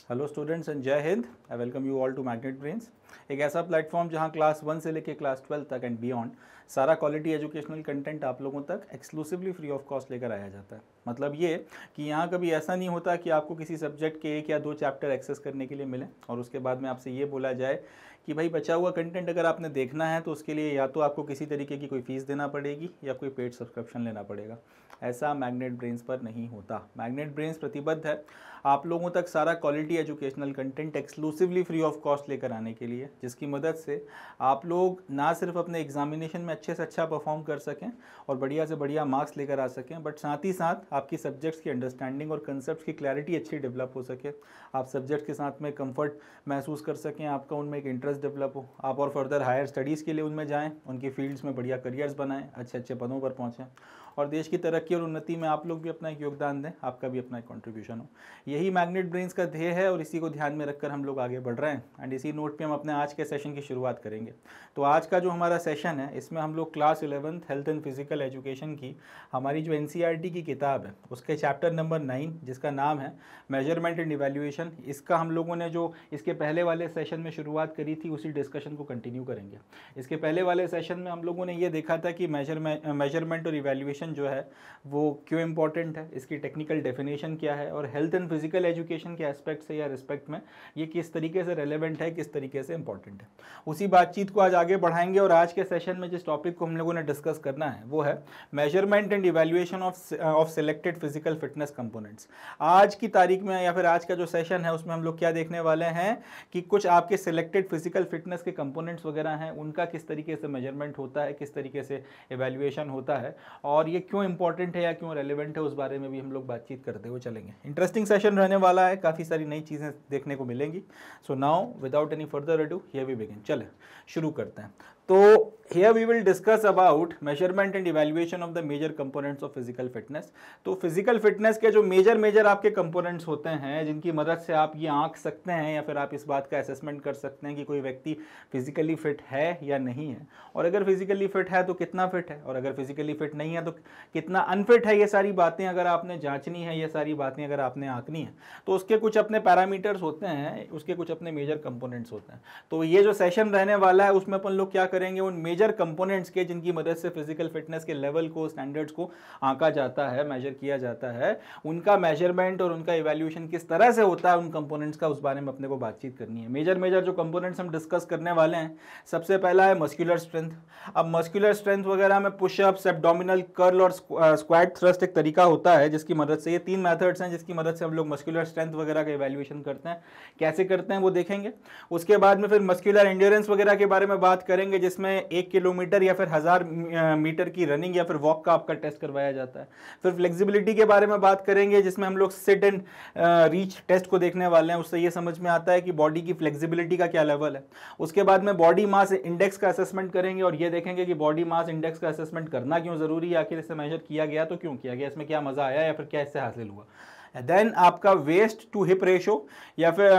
Hello students and Jai Hind. I welcome you all to Magnet Brains, एक ऐसा platform जहां class 1 से लेकर क्लास 12 तक एंड बियॉन्ड सारा क्वालिटी एजुकेशनल कंटेंट आप लोगों तक एक्सक्लूसिवली फ्री ऑफ कॉस्ट लेकर आया जाता है। मतलब ये कि यहाँ कभी ऐसा नहीं होता कि आपको किसी सब्जेक्ट के 1 या 2 चैप्टर एक्सेस करने के लिए मिले और उसके बाद में आपसे ये बोला जाए कि भाई बचा हुआ कंटेंट अगर आपने देखना है तो उसके लिए या तो आपको किसी तरीके की कोई फ़ीस देना पड़ेगी या कोई पेड सब्सक्रिप्शन लेना पड़ेगा। ऐसा मैग्नेट ब्रेन्स पर नहीं होता। मैग्नेट ब्रेन्स प्रतिबद्ध है आप लोगों तक सारा quality educational content exclusively free of cost लेकर आने के लिए, जिसकी मदद से आप लोग ना सिर्फ अपने एग्जामिनेशन में अच्छे से अच्छा परफॉर्म कर सकें और बढ़िया से बढ़िया मार्क्स लेकर आ सकें, बट साथ ही साथ आपकी सब्जेक्ट्स की अंडरस्टैंडिंग और कंसेप्ट की क्लैरिटी अच्छी डेवलप हो सके, आप सब्जेक्ट के साथ में कंफर्ट महसूस कर सकें, आपका उनमें एक इंटरेस्ट डेवलप हो, आप और फर्दर हायर स्टडीज़ के लिए उनमें जाएँ, उनकी फील्ड्स में बढ़िया करियर्स बनाएं, अच्छे अच्छे पदों पर पहुँचें और देश की तरक्की और उन्नति में आप लोग भी अपना एक योगदान दें, आपका भी अपना एक कंट्रीब्यूशन हो। यही मैग्नेट ब्रेन्स का ध्येय है और इसी को ध्यान में रखकर हम लोग आगे बढ़ रहे हैं एंड इसी नोट पे हम अपने आज के सेशन की शुरुआत करेंगे। तो आज का जो हमारा सेशन है इसमें हम लोग class 11 health and physical education की हमारी जो NCERT की किताब है उसके चैप्टर नंबर 9 जिसका नाम है मेजरमेंट एंड इवैल्यूएशन, इसका हम लोगों ने जो इसके पहले वाले सेशन में शुरुआत करी थी उसी डिस्कशन को कंटिन्यू करेंगे। इसके पहले वाले सेशन में हम लोगों ने ये देखा था कि मेजरमेंट और इवैल्यूएशन जो है वो क्यों इंपॉर्टेंट है, इसकी टेक्निकल डेफिनेशन क्या है और हेल्थ एंड फिजिकल एजुकेशन के एस्पेक्ट से या रिस्पेक्ट में ये किस तरीके से रेलेवेंट है, किस तरीके से इंपॉर्टेंट है। उसी बातचीत को आज आगे बढ़ाएंगे और आज के सेशन में जिस टॉपिक को हम लोगों ने डिस्कस करना है वो है measurement and evaluation of selected physical fitness components. आज की तारीख में या फिर आज का जो सेशन है उसमें हम लोग क्या देखने वाले हैं कि कुछ आपके सिलेक्टेड फिजिकल फिटनेस के कंपोनेंट्स वगैरह हैं, उनका किस तरीके से मेजरमेंट होता है, किस तरीके से इवैल्यूएशन होता है और ये क्यों इंपॉर्टेंट है या क्यों रेलेवेंट है, उस बारे में भी हम लोग बातचीत करते हुए चलेंगे। इंटरेस्टिंग सेशन रहने वाला है, काफ़ी सारी नई चीज़ें देखने को मिलेंगी। So now without any further ado here we begin. चले शुरू करते हैं। तो here we will discuss about measurement and evaluation of the major components of physical fitness। तो physical fitness के जो मेजर आपके components होते हैं जिनकी मदद से आप ये आंक सकते हैं या फिर आप इस बात का assessment कर सकते हैं कि कोई व्यक्ति फिजिकली फिट है या नहीं है, और अगर फिजिकली फिट है तो कितना फिट है और अगर फिजिकली फिट नहीं है तो कितना अनफिट है। ये सारी बातें अगर आपने जांचनी है, ये सारी बातें अगर आपने आंकनी है तो उसके कुछ अपने पैरामीटर्स होते हैं, उसके कुछ अपने मेजर कंपोनेंट्स होते हैं। तो ये जो सेशन रहने वाला है उसमें अपन लोग क्या करेंगे, उन मेजर कंपोनेंट्स के जिनकी मदद से फिजिकल फिटनेस के लेवल को, स्टैंडर्ड्स को आंका जाता है, मेजर किया जाता है, उनका मेजरमेंट और उनका इवैल्यूएशन किस तरह से होता है उन कंपोनेंट्स का, उस बारे में अपने को बातचीत करनी है। मेजर जो कंपोनेंट्स हम डिस्कस करने वाले हैं, सबसे पहला है मस्कुलर स्ट्रेंथ। अब मस्कुलर स्ट्रेंथ वगैरह में पुशअप्स, एब्डोमिनल कर्ल और स्क्वाट थ्रस्ट एक तरीका होता है जिसकी मदद से, ये 3 मेथड्स हैं जिसकी मदद से हम लोग मस्कुलर स्ट्रेंथ वगैरह का इवैल्यूएशन करते हैं। कैसे करते हैं वो देखेंगे। उसके बाद में फिर मस्कुलर एंड्योरेंस वगैरह के बारे में बात करेंगे जिसमें 1 किलोमीटर या फिर 1000 मीटर की रनिंग या फिर वॉक का आपका टेस्ट करवाया जाता है। फिर फ्लेक्सिबिलिटी के बारे में बात करेंगे जिसमें हम लोग सिट एंड रीच टेस्ट को देखने वाले हैं। उससे ये समझ में आता है कि बॉडी की फ्लेक्सिबिलिटी का क्या लेवल है। उसके बाद में बॉडी मास इंडेक्स का असेसमेंट करेंगे और ये देखेंगे कि बॉडी मास इंडेक्स का असेसमेंट करना क्यों जरूरी है, आखिर इसे मेजर किया गया तो क्यों किया गया, इसमें क्या मजा आया या फिर क्या इससे हासिल हुआ। देन आपका वेस्ट टू हिप रेशो या फिर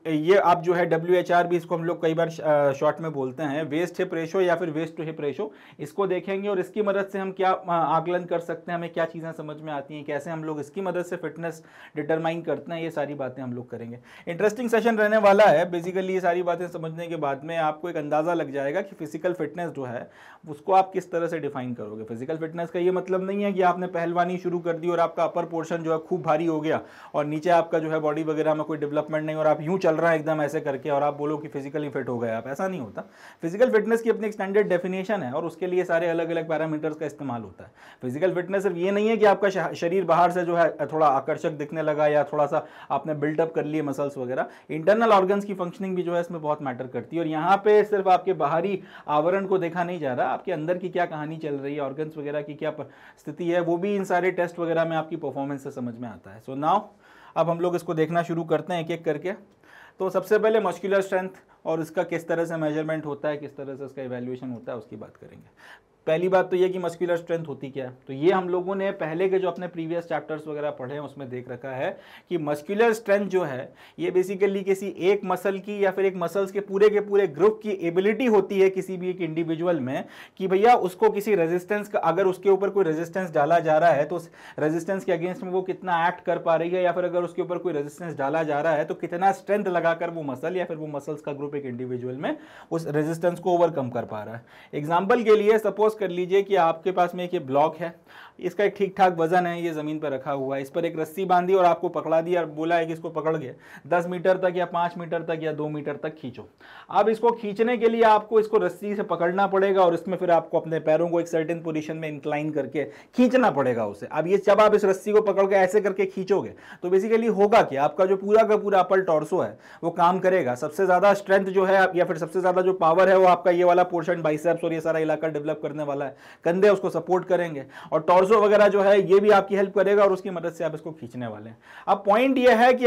ये आप जो है WHR भी इसको हम लोग कई बार शॉर्ट में बोलते हैं, वेस्ट हिप रेशो या फिर वेस्ट टू हिप रेशो, इसको देखेंगे और इसकी मदद से हम क्या आकलन कर सकते हैं, हमें क्या चीज़ें समझ में आती हैं, कैसे हम लोग इसकी मदद से फिटनेस डिटरमाइन करते हैं, ये सारी बातें हम लोग करेंगे। इंटरेस्टिंग सेशन रहने वाला है। बेसिकली ये सारी बातें समझने के बाद में आपको एक अंदाज़ा लग जाएगा कि फिजिकल फिटनेस जो है उसको आप किस तरह से डिफाइन करोगे। फिजिकल फिटनेस का ये मतलब नहीं है कि आपने पहलवानी शुरू कर दी और आपका अपर पोर्शन जो है खूब भारी हो गया और नीचे आपका जो है बॉडी वगैरह में कोई डेवलपमेंट नहीं और आप यूं चल रहे हैं एकदम ऐसे करके और आप बोलो कि फिजिकली फिट हो गए आप, ऐसा नहीं होता। फिजिकल फिटनेस की अपनी एक स्टैंडर्ड डेफिनेशन है और उसके लिए सारे अलग अलग पैरामीटर्स का इस्तेमाल होता है। फिजिकल फिटनेस सिर्फ ये नहीं है कि आपका शरीर बाहर से जो है थोड़ा आकर्षक दिखने लगा या थोड़ा सा आपने बिल्टअप कर लिए मसल्स वगैरह, इंटरनल ऑर्गन्स की फंक्शनिंग भी जो है इसमें बहुत मैटर करती है। और यहाँ पे सिर्फ आपके बाहरी आवरण को देखा नहीं जा रहा, आपके अंदर की क्या कहानी चल रही है, ऑर्गन्स वगैरह की क्या स्थिति है, वो भी इन सारे टेस्ट वगैरह में आपकी परफॉर्मेंस से समझ में आता है। सो नाउ अब हम लोग इसको देखना शुरू करते हैं एक एक करके। तो सबसे पहले मस्कुलर स्ट्रेंथ और इसका किस तरह से मेजरमेंट होता है, किस तरह से इसका इवैल्यूएशन होता है, उसकी बात करेंगे। पहली बात तो ये कि मस्कुलर स्ट्रेंथ होती क्या है, तो ये हम लोगों ने पहले के जो अपने प्रीवियस चैप्टर्स वगैरह पढ़े हैं उसमें देख रखा है कि मस्कुलर स्ट्रेंथ जो है ये बेसिकली किसी एक मसल की या फिर एक मसल्स के पूरे ग्रुप की एबिलिटी होती है किसी भी एक इंडिविजुअल में कि भैया उसको किसी रेजिस्टेंस का, अगर उसके ऊपर कोई रेजिस्टेंस डाला जा रहा है तो उस रेजिस्टेंस के अगेंस्ट में वो कितना एक्ट कर पा रही है, या फिर अगर उसके ऊपर कोई रेजिस्टेंस डाला जा रहा है तो कितना स्ट्रेंथ लगाकर वो मसल या फिर वो मसल्स का ग्रुप एक इंडिविजुअल में उस रेजिस्टेंस को ओवरकम कर पा रहा है। एग्जाम्पल के लिए सपोज कर लीजिए कि आपके पास में एक ये ब्लॉक है, इसका एक ठीक ठाक वजन है, ये जमीन पर रखा हुआ है, इस पर एक रस्सी बांधी और आपको पकड़ा दिया और बोला है कि इसको पकड़ के 10 मीटर तक या 5 मीटर तक या 2 मीटर तक खींचो। अब इसको खींचने के लिए आपको इसको रस्सी से पकड़ना पड़ेगा और इसमें फिर आपको अपने पैरों को एक सर्टेन पोजीशन में इंक्लाइन करके खींचना पड़ेगा उसे। अब ये जब आप इस रस्सी को पकड़ के ऐसे करके खींचोगे तो बेसिकली होगा कि आपका जो पूरा का पूरा अपर टॉर्सो है वो काम करेगा। सबसे ज्यादा स्ट्रेंथ जो है या फिर सबसे ज्यादा जो पावर है वो आपका ये वाला पोर्शन बाइसेप्स और ये सारा इलाका डेवलप करने वाला है, कंधे उसको सपोर्ट करेंगे और टॉर्सो वगैरह जो है ये भी आपकी हेल्प करेगा और उसकी मदद से आप इसको खींचने वाले हैं। अब पॉइंट ये है कि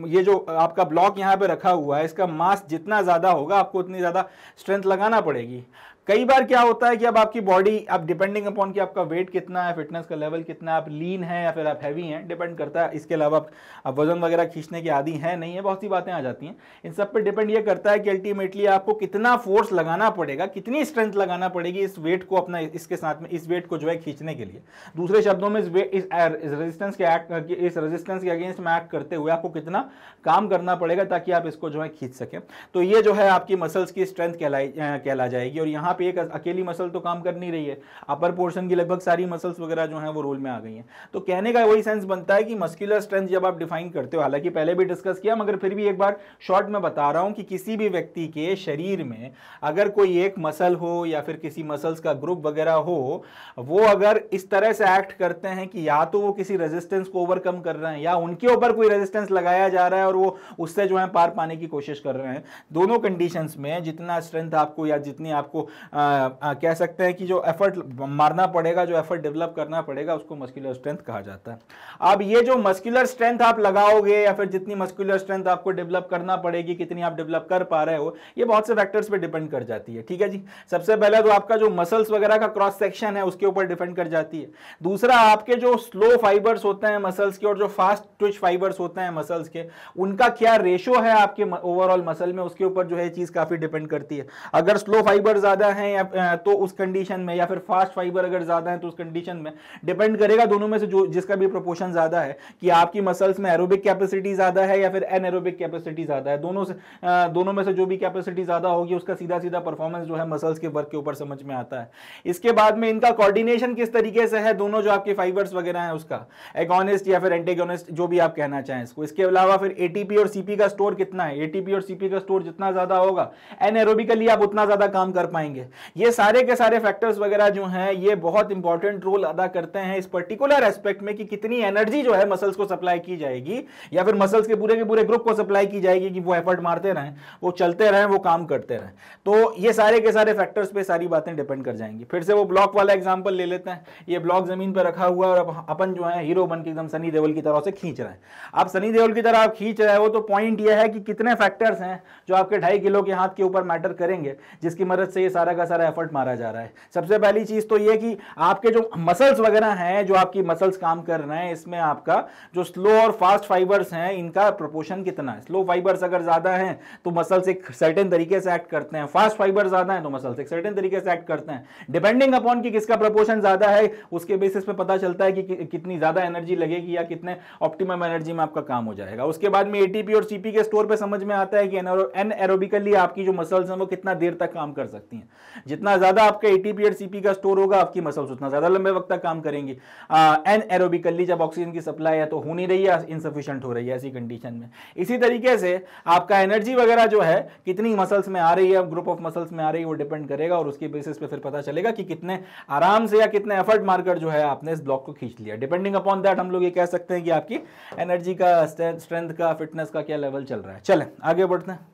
ये जो आपका ब्लॉक यहां पे रखा हुआ है इसका मास जितना ज्यादा होगा आपको उतनी ज्यादा स्ट्रेंथ लगाना पड़ेगी। कई बार क्या होता है कि अब आपकी बॉडी, अब डिपेंडिंग अपॉन कि आपका वेट कितना है, फिटनेस का लेवल कितना है, आप लीन है या फिर आप हैवी हैं, डिपेंड करता है। इसके अलावा आप वजन वगैरह खींचने के आदी हैं नहीं है, बहुत सी बातें आ जाती हैं। इन सब पे डिपेंड ये करता है कि अल्टीमेटली आपको कितना फोर्स लगाना पड़ेगा, कितनी स्ट्रेंथ लगाना पड़ेगी इस वेट को अपना इसके साथ में इस वेट को जो है खींचने के लिए। दूसरे शब्दों में इस रेजिस्टेंस के अगेंस्ट में एक्ट करते हुए आपको कितना काम करना पड़ेगा ताकि आप इसको जो है खींच सकें। तो ये जो है आपकी मसल्स की स्ट्रेंथ कहला जाएगी। और यहाँ पे एक अकेली मसल तो काम कर नहीं रही है, अपर पोर्शन की लगभग सारी मसल्स वगैरह जो हैं वो रोल में आ गई हैं। तो कहने का वही सेंस बनता है कि मस्कुलर स्ट्रेंथ जब आप डिफाइन करते हो, हालांकि पहले भी डिस्कस किया मगर फिर भी एक बार शॉर्ट में बता रहा हूं कि किसी भी व्यक्ति के शरीर में अगर कोई एक मसल हो या फिर किसी मसल्स का ग्रुप वगैरह हो, वो अगर इस तरह से एक्ट करते हैं कि या तो वो किसी रेजिस्टेंस को ओवरकम कर रहे हैं या उनके ऊपर कोई रेजिस्टेंस लगाया जा रहा है और वो उससे जो है पार पाने की कोशिश कर रहे हैं, दोनों कंडीशंस में जितना स्ट्रेंथ आपको या जितनी आपको कह सकते हैं कि जो एफर्ट मारना पड़ेगा, जो एफर्ट डेवलप करना पड़ेगा, उसको मस्कुलर स्ट्रेंथ कहा जाता है। अब ये जो मस्कुलर स्ट्रेंथ आप लगाओगे या फिर जितनी मस्कुलर स्ट्रेंथ आपको डेवलप करना पड़ेगी, कितनी आप डेवलप कर पा रहे हो, ये बहुत से फैक्टर्स पे डिपेंड कर जाती है। ठीक है जी, सबसे पहले तो आपका जो मसल्स वगैरह का क्रॉस सेक्शन है उसके ऊपर डिपेंड कर जाती है। दूसरा, आपके जो स्लो फाइबर्स होते हैं मसल्स के और जो फास्ट ट्विच फाइबर्स होते हैं मसल्स के, उनका क्या रेशो है आपके ओवरऑल मसल में, उसके ऊपर जो है चीज काफी डिपेंड करती है। अगर स्लो फाइबर ज्यादा है तो उस कंडीशन में, या फिर फास्ट फाइबर अगर ज्यादा है तो उस कंडीशन में डिपेंड करेगा दोनों में से जो जिसका भी प्रोपोर्शन ज्यादा है कि आपकी मसल्स में एरोबिक कैपेसिटी ज्यादा है या फिर एनएरोबिक कैपेसिटी ज्यादा है। दोनों में से जो भी कैपेसिटी ज्यादा होगी उसका सीधा सीधा परफॉर्मेंस जो है मसल्स के वर्क के ऊपर समझ में आता है। इसके बाद में इनका कोऑर्डिनेशन किस तरीके से है, दोनों जो आपके फाइबर्स वगैरह हैं उसका एगोनिस्ट या फिर एंटेगोनिस्ट जो भी आप कहना चाहें इसको। इसके अलावा फिर एटीपी और सीपी का स्टोर कितना है, एटीपी और सीपी का स्टोर जितना ज्यादा होगा एनएरोबिकली आप उतना ज्यादा काम कर पाएंगे। ये सारे के सारे फैक्टर्स वगैरह जो हैं ये बहुत इंपॉर्टेंट रोल अदा करते हैं इस पर्टिकुलर एस्पेक्ट में कि कितनी एनर्जी जो है मसल्स को सप्लाई की जाएगी या फिर मसल्स के पूरे ग्रुप को सप्लाई की जाएगी कि वो एफर्ट मारते रहें, वो चलते रहें, वो काम करते रहें। तो ये सारे के सारे फैक्टर्स पे सारी बातें डिपेंड कर जाएंगी। फिर से वो ब्लॉक वाला एग्जांपल ले लेते हैं। ये ब्लॉक जमीन पर रखा हुआ है और अपन जो है हीरो बन के एकदम सनी देओल की तरह से खींच रहे हैं। आप सनी देओल की तरह आप खींच रहे हो तो पॉइंट ये है कि कितने फैक्टर्स हैं जो आपके 2.5 किलो के हाथ के ऊपर मैटर करेंगे जिसकी मदद से ये सारा का सारा एफर्ट मारा जा रहा है। सबसे पहली चीज तो ये कि आपके जो मसल्स वगैरह हैं, जो आपकी मसल्स काम कर रहे हैं, इसमें आपका जो स्लो और फास्ट फाइबर्स हैं इनका प्रोपोर्शन कितना है। स्लो फाइबर्स अगर ज्यादा हैं तो मसल्स एक सर्टेन तरीके से एक्ट करते हैं, फास्ट फाइबर ज्यादा हैं तो मसल्स एक सर्टेन तरीके से एक्ट करते हैं। डिपेंडिंग अपॉन कि किसका प्रोपोर्शन ज्यादा है उसके बेसिस पे पता चलता है कि कितनी ज्यादा एनर्जी लगेगी या कितने ऑप्टिमम एनर्जी में आपका काम हो जाएगा। उसके बाद में एटीपी और सीपी के स्टोर पे समझ में आता है कि एनएरोबिकली आपकी जो मसल्स हैं वो कितना देर तक काम कर सकती हैं। जितना ज्यादा आपका एटीपी और सीपी का स्टोर होगा आपकी मसल्स उतना ज्यादा लंबे वक्त तक काम करेंगी। एनएरोबिकली जब ऑक्सीजन की सप्लाई है तो हो नहीं रही है, इनसफिशिएंट हो रही है ऐसी कंडीशन में। इसी तरीके से आपका एनर्जी वगैरह जो है कितनी मसल्स में आ रही है, ग्रुप ऑफ मसल्स में आ रही है, वो डिपेंड करेगा और उसके बेसिस पे फिर पता चलेगा कि कितने आराम से या कितने एफर्ट मारकर जो है आपने इस ब्लॉक को खींच लिया। डिपेंडिंग अपॉन दैट हम लोग ये कह सकते हैं कि आपकी एनर्जी का, स्ट्रेंथ का, फिटनेस का क्या लेवल चल रहा है। चलें आगे बढ़ते हैं।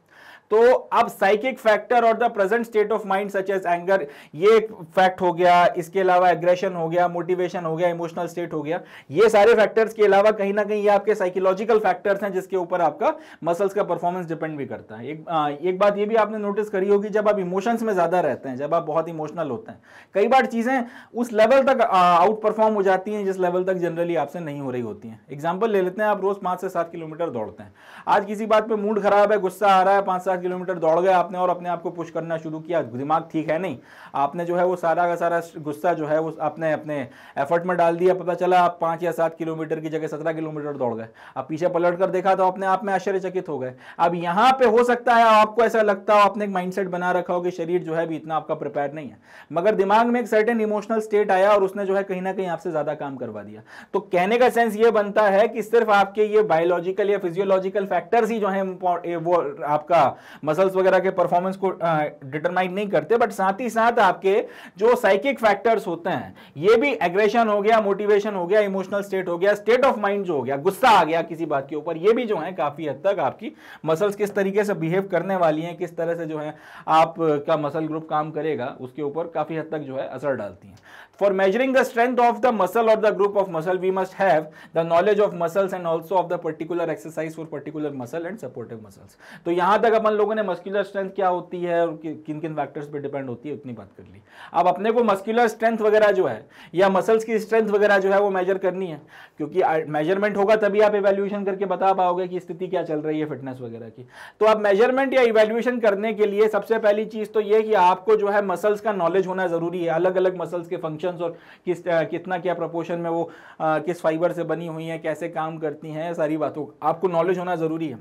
तो अब साइकिक फैक्टर और the present state of mind such as anger, ये एक फैक्ट हो गया, इसके अलावा एग्रेशन हो गया, मोटिवेशन हो गया, इमोशनल स्टेट हो गया, ये सारे फैक्टर्स के अलावा कहीं ना कहीं ये आपके साइकोलॉजिकल फैक्टर्स हैं जिसके ऊपर आपका मसल्स का परफॉर्मेंस डिपेंड भी करता है। एक बात ये भी आपने नोटिस करी होगी, जब आप इमोशंस में ज्यादा रहते हैं, जब आप बहुत इमोशनल होते हैं, कई बार चीजें उस लेवल तक आउट परफॉर्म हो जाती हैं जिस लेवल तक जनरली आपसे नहीं हो रही होती हैं। एग्जांपल ले लेते हैं, आप रोज 5 से 7 किलोमीटर दौड़ते हैं, आज किसी बात पे मूड खराब है, गुस्सा आ रहा है, 5-7 किलोमीटर दौड़ गए आपने और अपने आप को पुश करना शुरू किया, दिमाग ठीक है नहीं, आपने जो है वो सारा का सारा गुस्सा जो है वो आपने अपने एफर्ट में डाल दिया, पता चला आप 5 या 7 किलोमीटर की जगह 17 किलोमीटर दौड़ गए। अब पीछे पलट कर देखा तो अपने आप में आश्चर्यचकित हो गए। अब यहां पे हो सकता है आपको ऐसा लगता हो, आपने एक माइंडसेट बना रखा हो कि शरीर जो है भी इतना आपका प्रिपेयर नहीं है, मगर दिमाग में एक सर्टेन इमोशनल स्टेट आया और उसने जो है कहीं ना कहीं आपसे ज्यादा काम करवा दिया। तो कहने का सेंस ये बनता है कि सिर्फ आपके ये बायोलॉजिकल या फिजियोलॉजिकल फैक्टर्स ही जो है वो आपका मसल्स वगैरह के परफॉर्मेंस को डिटरमाइन नहीं करते, बट साथ ही साथ आपके जो साइकिक फैक्टर्स होते हैं, ये भी एग्रेशन हो गया, मोटिवेशन हो गया, इमोशनल स्टेट हो गया, स्टेट ऑफ माइंड जो हो गया, गुस्सा आ गया किसी बात के ऊपर, ये भी जो है काफी हद तक आपकी मसल्स किस तरीके से बिहेव करने वाली हैं, किस तरह से जो है आपका मसल ग्रुप काम करेगा, उसके ऊपर काफी हद तक जो है असर डालती हैं। For measuring the strength of the muscle or the group of muscle, we must have the knowledge of muscles and also of the particular exercise for particular muscle and supportive muscles. तो यहां तक अपन लोगों ने muscular strength क्या होती है और किन किन फैक्टर्स पे डिपेंड होती है उतनी बात कर ली। अब अपने को मस्कुलर स्ट्रेंथ वगैरह जो है या मसल्स की स्ट्रेंथ वगैरह जो है वो मेजर करनी है, क्योंकि मेजरमेंट होगा तभी आप इवेल्युएशन करके बता पाओगे कि स्थिति क्या चल रही है फिटनेस वगैरह की। तो आप मेजरमेंट या इवेल्युएशन करने के लिए सबसे पहली चीज तो ये कि आपको जो है मसल्स का नॉलेज होना जरूरी है, अलग अलग मसल्स के फंक्शन और कितना क्या प्रोपोर्शन में वो किस फाइबर से बनी हुई है, कैसे काम करती हैं, सारी बातों आपको नॉलेज होना जरूरी है।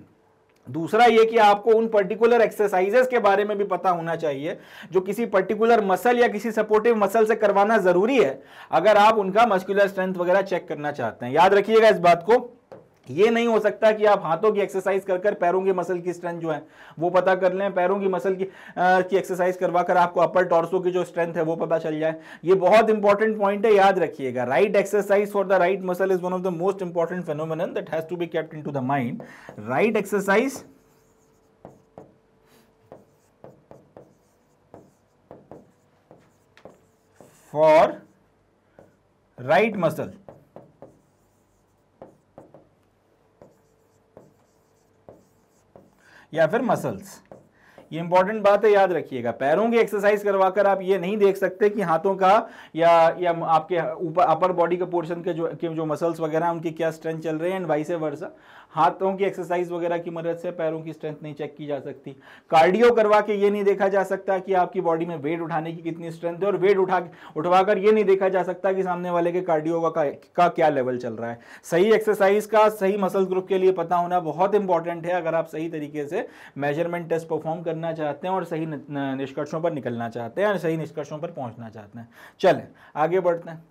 दूसरा ये कि आपको उन पर्टिकुलर एक्सरसाइजेस के बारे में भी पता होना चाहिए जो किसी पर्टिकुलर मसल या किसी सपोर्टिव मसल से करवाना जरूरी है अगर आप उनका मस्कुलर स्ट्रेंथ वगैरह चेक करना चाहते हैं। याद रखिएगा इस बात को, ये नहीं हो सकता कि आप हाथों की एक्सरसाइज कर पैरों की मसल की स्ट्रेंथ जो है वो पता कर लें, पैरों की मसल की एक्सरसाइज करवाकर आपको अपर टॉर्सो की जो स्ट्रेंथ है वो पता चल जाए। ये बहुत इंपॉर्टेंट पॉइंट है, याद रखिएगा। Right exercise for the right muscle is one of the most important phenomenon that has to be kept into the mind. Right exercise for right muscle या फिर मसल्स, ये इंपॉर्टेंट बात है, याद रखिएगा। पैरों की एक्सरसाइज करवाकर आप ये नहीं देख सकते कि हाथों का या आपके ऊपर अपर बॉडी के पोर्शन के जो मसल्स वगैरह उनकी क्या स्ट्रेंथ चल रही है, एंड वाइस वर्सा। हाथों की एक्सरसाइज वगैरह की मदद से पैरों की स्ट्रेंथ नहीं चेक की जा सकती। कार्डियो करवा के ये नहीं देखा जा सकता कि आपकी बॉडी में वेट उठाने की कितनी स्ट्रेंथ है, और वेट उठवाकर ये नहीं देखा जा सकता कि सामने वाले के कार्डियो का क्या लेवल चल रहा है। सही एक्सरसाइज का सही मसल ग्रुप के लिए पता होना बहुत इंपॉर्टेंट है अगर आप सही तरीके से मेजरमेंट टेस्ट परफॉर्म करना चाहते हैं और सही निष्कर्षों पर निकलना चाहते हैं और सही निष्कर्षों पर पहुंचना चाहते हैं। चलें आगे बढ़ते हैं।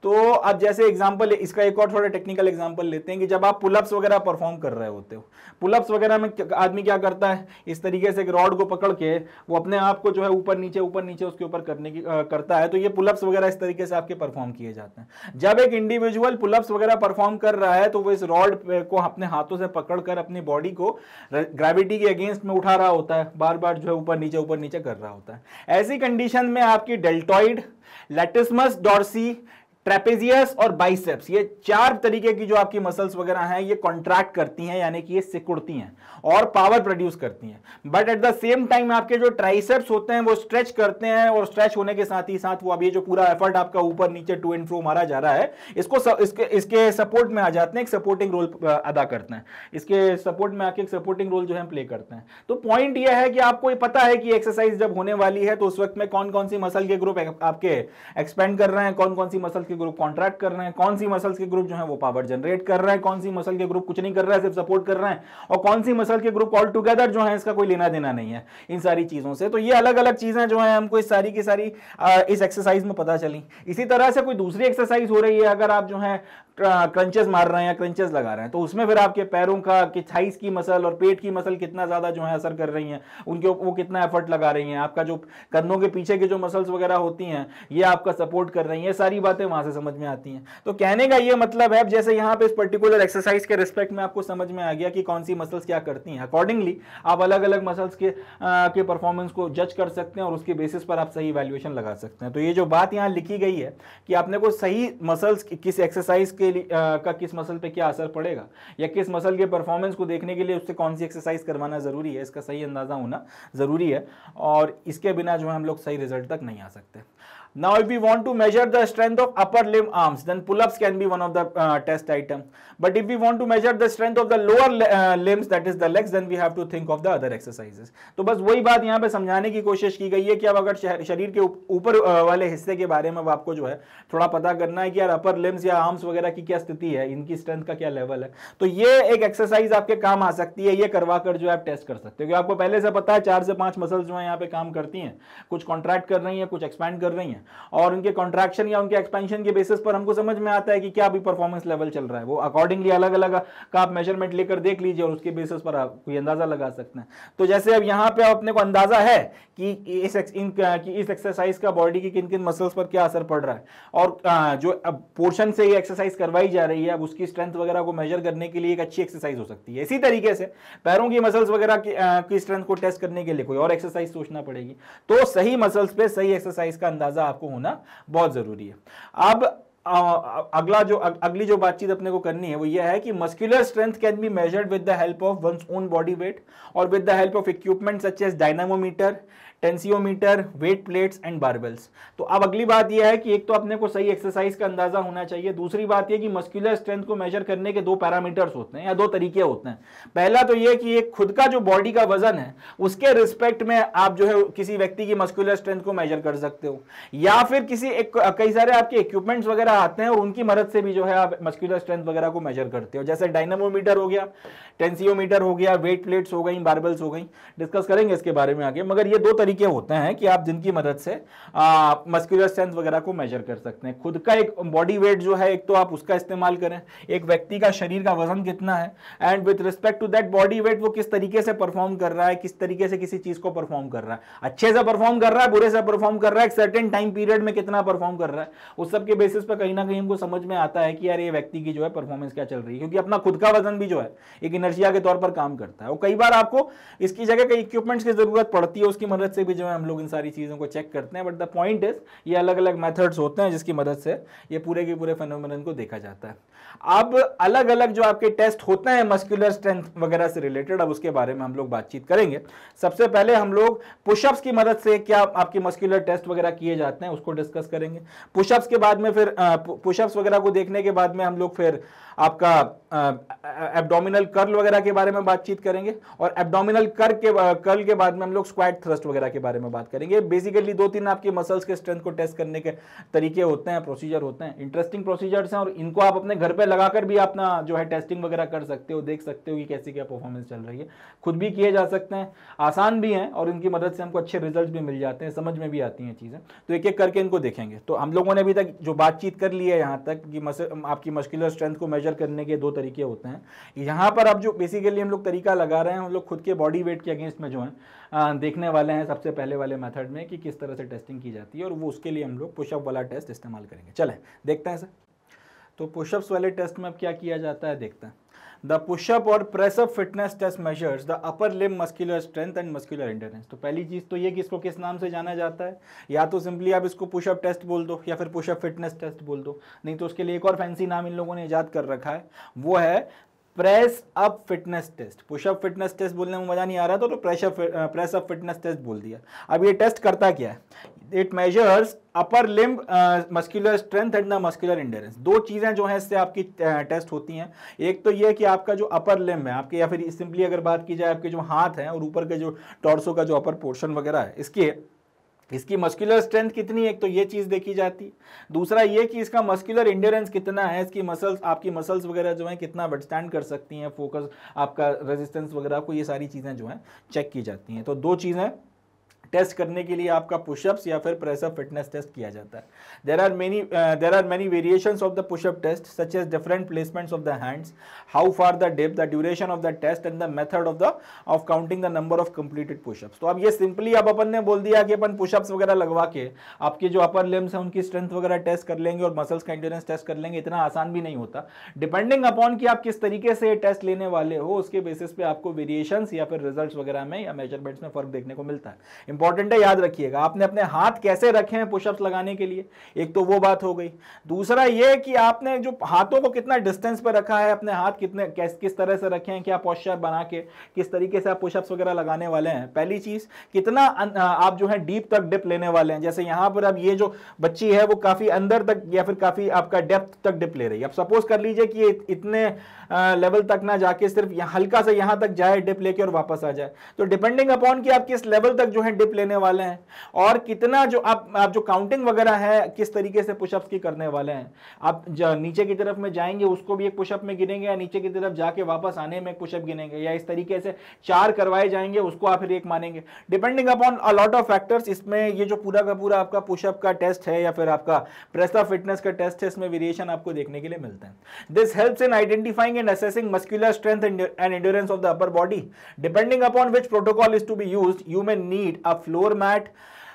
तो अब जैसे एग्जांपल, इसका एक और थोड़ा टेक्निकल एग्जांपल लेते हैं कि जब आप पुलअप्स वगैरह परफॉर्म कर रहे होते हो, पुलअप्स वगैरह में आदमी क्या करता है, इस तरीके से एक रॉड को पकड़ के वो अपने आप को जो है ऊपर नीचे उसके ऊपर करने की करता है। तो ये पुलअप्स वगैरह इस तरीके से आपके परफॉर्म किए जाते हैं। जब एक इंडिविजुअल पुलअप्स वगैरह परफॉर्म कर रहा है तो वो इस रॉड को अपने हाथों से पकड़कर अपनी बॉडी को ग्रेविटी के अगेंस्ट में उठा रहा होता है, बार बार जो है ऊपर नीचे कर रहा होता है। ऐसी कंडीशन में आपकी डेल्टॉइड, लैटिस्मस डॉर्सी, ट्रेपेजियस और बाइसेप्स, ये 4 तरीके की जो आपकी मसल्स वगैरह हैं ये कॉन्ट्रैक्ट करती हैं, यानी कि ये सिकुड़ती हैं और पावर प्रोड्यूस करती हैं। But at the same time आपके जो ट्राइसेप्स होते हैं वो स्ट्रेच करते हैं, और स्ट्रेच होने के साथ ही साथ वो अब ये जो पूरा एफर्ट आपका ऊपर नीचे टू एंड फ्रो मारा जा रहा है इसके सपोर्ट में आ जाते हैं, एक सपोर्टिंग रोल अदा करते हैं। इसके सपोर्ट में आके एक सपोर्टिंग रोल जो है प्ले करते हैं। तो पॉइंट ये है कि आपको ये पता है कि एक्सरसाइज जब होने वाली है तो उस वक्त में कौन कौन सी मसल के ग्रुप आपके एक्सपेंड कर रहे हैं, कौन कौन सी मसल के ग्रुप कॉन्ट्रैक्ट कर रहे हैं, कौन सी मसल्स के ग्रुप जो है वो पावर जनरेट कर रहे हैं, कौन सी मसल के ग्रुप कुछ नहीं कर रहा है सिर्फ सपोर्ट कर रहे हैं, और कौन सी मसल के ग्रुप ऑल टुगेदर जो है इसका कोई लेना देना नहीं है इन सारी चीजों से। तो ये अलग अलग चीजें जो है हमको इस सारी की सारी इस एक्सरसाइज में पता चली। इसी तरह से कोई दूसरी एक्सरसाइज हो रही है, अगर आप जो है क्रंचेस मार रहे हैं या क्रंचेस लगा रहे हैं, तो उसमें फिर आपके पैरों का कि थाइस की मसल और पेट की मसल कितना ज्यादा जो है असर कर रही हैं, उनके वो कितना एफर्ट लगा रही हैं, आपका जो कंधों के पीछे की जो मसल्स वगैरह होती हैं ये आपका सपोर्ट कर रही हैं, सारी बातें वहां वहां से समझ में आती हैं। तो कहने का ये मतलब है, अब जैसे यहाँ पे इस पर्टिकुलर एक्सरसाइज के रिस्पेक्ट में आपको समझ में आ गया कि कौन सी मसल्स क्या करती हैं, अकॉर्डिंगली आप अलग अलग मसल्स के परफॉर्मेंस को जज कर सकते हैं और उसके बेसिस पर आप सही वैल्यूएशन लगा सकते हैं। तो ये जो बात यहाँ लिखी गई है कि आपने को सही मसल्स किस एक्सरसाइज के लिए का किस मसल पे क्या असर पड़ेगा या किस मसल के परफॉर्मेंस को देखने के लिए उससे कौन सी एक्सरसाइज करवाना जरूरी है, इसका सही अंदाजा होना जरूरी है और इसके बिना जो है हम लोग सही रिजल्ट तक नहीं आ सकते। Now if we want to measure the strength of upper limb arms, then pull-ups can be one of the test item. But if we want to measure the strength of the lower limbs, that is the legs, then we have to think of the other exercises. तो बस वही बात यहाँ पे समझाने की कोशिश की गई है कि अब अगर शरीर के ऊपर वाले हिस्से के बारे में आपको जो है थोड़ा पता करना है कि यार अपर लिम्स या आर्म्स वगैरह की क्या स्थिति है, इनकी स्ट्रेंथ का क्या लेवल है, तो ये एक एक्सरसाइज आपके काम आ सकती है। ये करवा कर जो है आप टेस्ट कर सकते हो, क्योंकि आपको पहले से पता है 4 से 5 मसल्स जो है यहाँ पे काम करती हैं, कुछ कॉन्ट्रैक्ट कर रही हैं, कुछ एक्सपैंड कर रही हैं और उनके कॉन्ट्रैक्शन या उनके एक्सपेंशन के बेसिस पर हमको समझ में आता है कि क्या अभी परफॉर्मेंस लेवल चल रहा है। वो अकॉर्डिंगली अलग अलग का आप मेजरमेंट लेकर देख लीजिए और उसके बेसिस पर आप कोई अंदाजा लगा सकते हैं। तो जैसे अब यहाँ पे अपने को अंदाजा है कि इस एक्सरसाइज का बॉडी की किन किन मसल्स पर क्या असर पड़ रहा है और जो अब पोर्शन से ये एक्सरसाइज करवाई जा रही है, अब उसकी स्ट्रेंथ वगैरह को मेजर करने के लिए एक अच्छी एक्सरसाइज हो सकती है। इसी तरीके से पैरों की मसल्स वगैरह की स्ट्रेंथ को टेस्ट करने के लिए कोई और एक्सरसाइज सोचना पड़ेगी। तो सही मसल्स पे सही एक्सरसाइज का अंदाजा आपको होना बहुत जरूरी है। अब अगली जो बातचीत अपने को करनी है वो ये है कि muscular strength can be measured with the help of one's own body weight or with the help of equipment such as dynamometer, tensiometer, weight plates and barbells. तो अब अगली बात यह है कि एक तो अपने को सही एक्सरसाइज का अंदाजा होना चाहिए, दूसरी बात यह कि मस्कुलर स्ट्रेंथ को मेजर करने के 2 पैरामीटर्स होते हैं या 2 तरीके होते हैं। पहला तो यह कि एक खुद का जो बॉडी का वजन है उसके रिस्पेक्ट में आप जो है किसी व्यक्ति की मस्कुलर स्ट्रेंथ को मेजर कर सकते हो, या फिर कई सारे आपके इक्विपमेंट्स वगैरह आते हैं और उनकी मदद से भी जो है आप मस्कुलर स्ट्रेंथ वगैरह को मेजर करते हो, जैसे डायनामोमीटर हो गया, टेंसियोमीटर हो गया, वेट प्लेट्स हो गई, बारबेल्स हो गई। डिस्कस करेंगे इसके बारे में आगे, मगर ये 2 तरीके होते हैं कि आप जिनकी मदद से मस्कुलर स्ट्रेंथ वगैरह को मेजर कर सकते हैं। खुद का एक बॉडी वेट जो है एक तो आप उसका इस्तेमाल करें, एक व्यक्ति का शरीर का वजन कितना है and with respect to that body weight वो किस तरीके से परफॉर्म कर रहा है, किस तरीके से किसी चीज को परफॉर्म कर रहा है, अच्छे से परफॉर्म कर रहा है, बुरे से परफॉर्म कर रहा है, एक सर्टेन टाइम पीरियड में कितना परफॉर्म कर रहा है, उस सब के बेसिस पर कहीं ना कहीं हमको समझ में आता है कि यार ये व्यक्ति की जो है परफॉर्मेंस क्या चल रही है, क्योंकि अपना खुद का वजन भी जो है एक इनर्शिया के तौर पर काम करता है। और कई बार आपको इसकी जगह कई इक्विपमेंट्स की जरूरत पड़ती है, उसकी मदद से भी जो है हम लोग इन सारी चीजों को चेक करते हैं। बट द पॉइंट इज ये अलग अलग मेथड्स होते हैं जिसकी मदद से ये पूरे के पूरे फेनोमेनन को देखा जाता है। अब अलग अलग जो आपके टेस्ट होते हैं मस्कुलर स्ट्रेंथ वगैरह से रिलेटेड, अब उसके बारे में हम लोग बातचीत करेंगे। सबसे पहले हम लोग पुशअप्स की मदद से क्या आपके मस्कुलर टेस्ट वगैरह किए जाते हैं उसको डिस्कस करेंगे। पुशअप्स के बाद में फिर पुशअप्स वगैरह को देखने के बाद में हम लोग फिर आपका एब्डोमिनल कर्ल वगैरह के बारे में बातचीत करेंगे और एब्डोमिनल कर्ल के बाद में हम लोग स्क्वाट थ्रस्ट वगैरह के बारे में बात करेंगे। बेसिकली 2-3 आपके मसल्स के स्ट्रेंथ को टेस्ट करने के तरीके होते हैं, प्रोसीजर होते हैं, इंटरेस्टिंग प्रोसीजर्स हैं और इनको आप अपने घर पे लगाकर भी अपना जो है टेस्टिंग वगैरह कर सकते हो, देख सकते हो कि कैसी क्या परफॉर्मेंस चल रही है। खुद भी किए जा सकते हैं, आसान भी हैं और इनकी मदद से हमको अच्छे रिजल्ट भी मिल जाते हैं, समझ में भी आती हैं चीज़ें। तो एक एक करके इनको देखेंगे। तो हम लोगों ने अभी तक जो बातचीत कर ली है यहाँ तक कि आपकी मस्कुलर स्ट्रेंथ को मेजर करने के 2 तरीके होते हैं। यहाँ पर अब जो बेसिकली हम लोग तरीका लगा रहे हैं, हम लोग खुद के बॉडी वेट के अगेंस्ट में जो है देखने वाले हैं सबसे पहले वाले मेथड में कि किस तरह से टेस्टिंग की जाती है और वो उसके लिए हम लोग पुशअप वाला टेस्ट इस्तेमाल करेंगे। चलें देखते हैं सर। तो पुशअप्स वाले टेस्ट में अब क्या किया जाता है देखते हैं। The push up or press up fitness test measures the upper limb muscular strength and muscular endurance. तो पहली चीज़ तो ये कि इसको किस नाम से जाना जाता है, या तो सिंपली आप इसको पुशअप टेस्ट बोल दो या फिर पुशअप फिटनेस टेस्ट बोल दो, नहीं तो उसके लिए एक और फैंसी नाम इन लोगों ने ईजाद कर रखा है, वो है press up fitness test. Push up fitness test बोलने में मजा नहीं आ रहा तो प्रेस अप फिटनेस टेस्ट बोल दिया। अब ये टेस्ट करता क्या है, it measures upper limb muscular strength and the muscular endurance. 2 चीजें जो है इससे आपकी टेस्ट होती हैं। एक तो ये कि आपका जो अपर लिम्ब है आपके, या फिर सिंपली अगर बात की जाए आपके जो हाथ हैं और ऊपर के जो टॉर्सो का जो अपर पोर्शन वगैरह है, इसकी मस्कुलर स्ट्रेंथ कितनी है, एक तो ये चीज़ देखी जाती है। दूसरा ये कि इसका मस्कुलर एंड्योरेंस कितना है, इसकी आपकी मसल्स वगैरह जो है कितना विथस्टैंड कर सकती हैं, फोकस आपका रेजिस्टेंस वगैरह को, ये सारी चीज़ें जो हैं चेक की जाती हैं। तो 2 चीज़ें टेस्ट करने के लिए आपका पुशअप्स या फिर प्रेस अप फिटनेस टेस्ट किया जाता है। There are many variations of the push up test such as different placements of the hands, how far the dip, the duration of the test and the method of counting the number of completed push ups. तो अब ये simply अब अपन ने बोल दिया कि अपन pushups वगैरह लगवा के आपके जो अपर लिम्स है उनकी स्ट्रेंथ वगैरह टेस्ट कर लेंगे और मसल्स का एंड्योरेंस टेस्ट कर लेंगे। इतना आसान भी नहीं होता। डिपेंडिंग अपॉन कि आप किस तरीके से टेस्ट लेने वाले हो उसके बेसिस पे आपको वेरिएशंस या फिर रिजल्ट्स वगैरह में या मेजरमेंट्स में फर्क देखने को मिलता है। इंपॉर्टेंट है, याद रखिएगा आपने अपने हाथ कैसे रखे हैं पुशअप्स लगाने के लिए, एक तो वो बात हो गई। दूसरा ये कि आपने जो हाथों को कितना डिस्टेंस पे रखा है, अपने हाथ कितने किस तरह से रखे हैं, क्या पोस्चर बना के किस तरीके से आप पुशअप्स वगैरह लगाने वाले हैं। पहली चीज, कितना आप जो है डीप तक डिप लेने वाले हैं। जैसे यहां पर अब ये जो बच्ची है वो काफी अंदर तक या फिर काफी आपका डेप्थ तक डिप ले रही है। अब सपोज कर लीजिए कि ये इतने लेवल तक ना जाके सिर्फ हल्का सा यहां तक जाए डिप लेके और वापस आ जाए। तो डिपेंडिंग अपॉन कि आप किस लेवल तक जो है डिप लेने वाले हैं और कितना जो आप जो काउंटिंग वगैरह है किस तरीके से पुशअप्स की करने वाले हैं। आप नीचे की तरफ में जाएंगे उसको भी एक पुशअप में गिनेंगे, या नीचे की तरफ जाके वापस आने में एक पुशअप गिनेंगे, या इस तरीके से 4 करवाए जाएंगे उसको आप फिर 1 मानेंगे। Depending upon a lot of factors. इसमें ये जो पूरा का पूरा आपका पुशअप का टेस्ट है या फिर आपका प्रेस अप फिटनेस का टेस्ट है, इसमें वेरिएशन आपको देखने के लिए मिलता है। This helps in identifying and assessing muscular strength and endurance of the upper body. Depending upon which protocol is to be used, you may need a floor mat,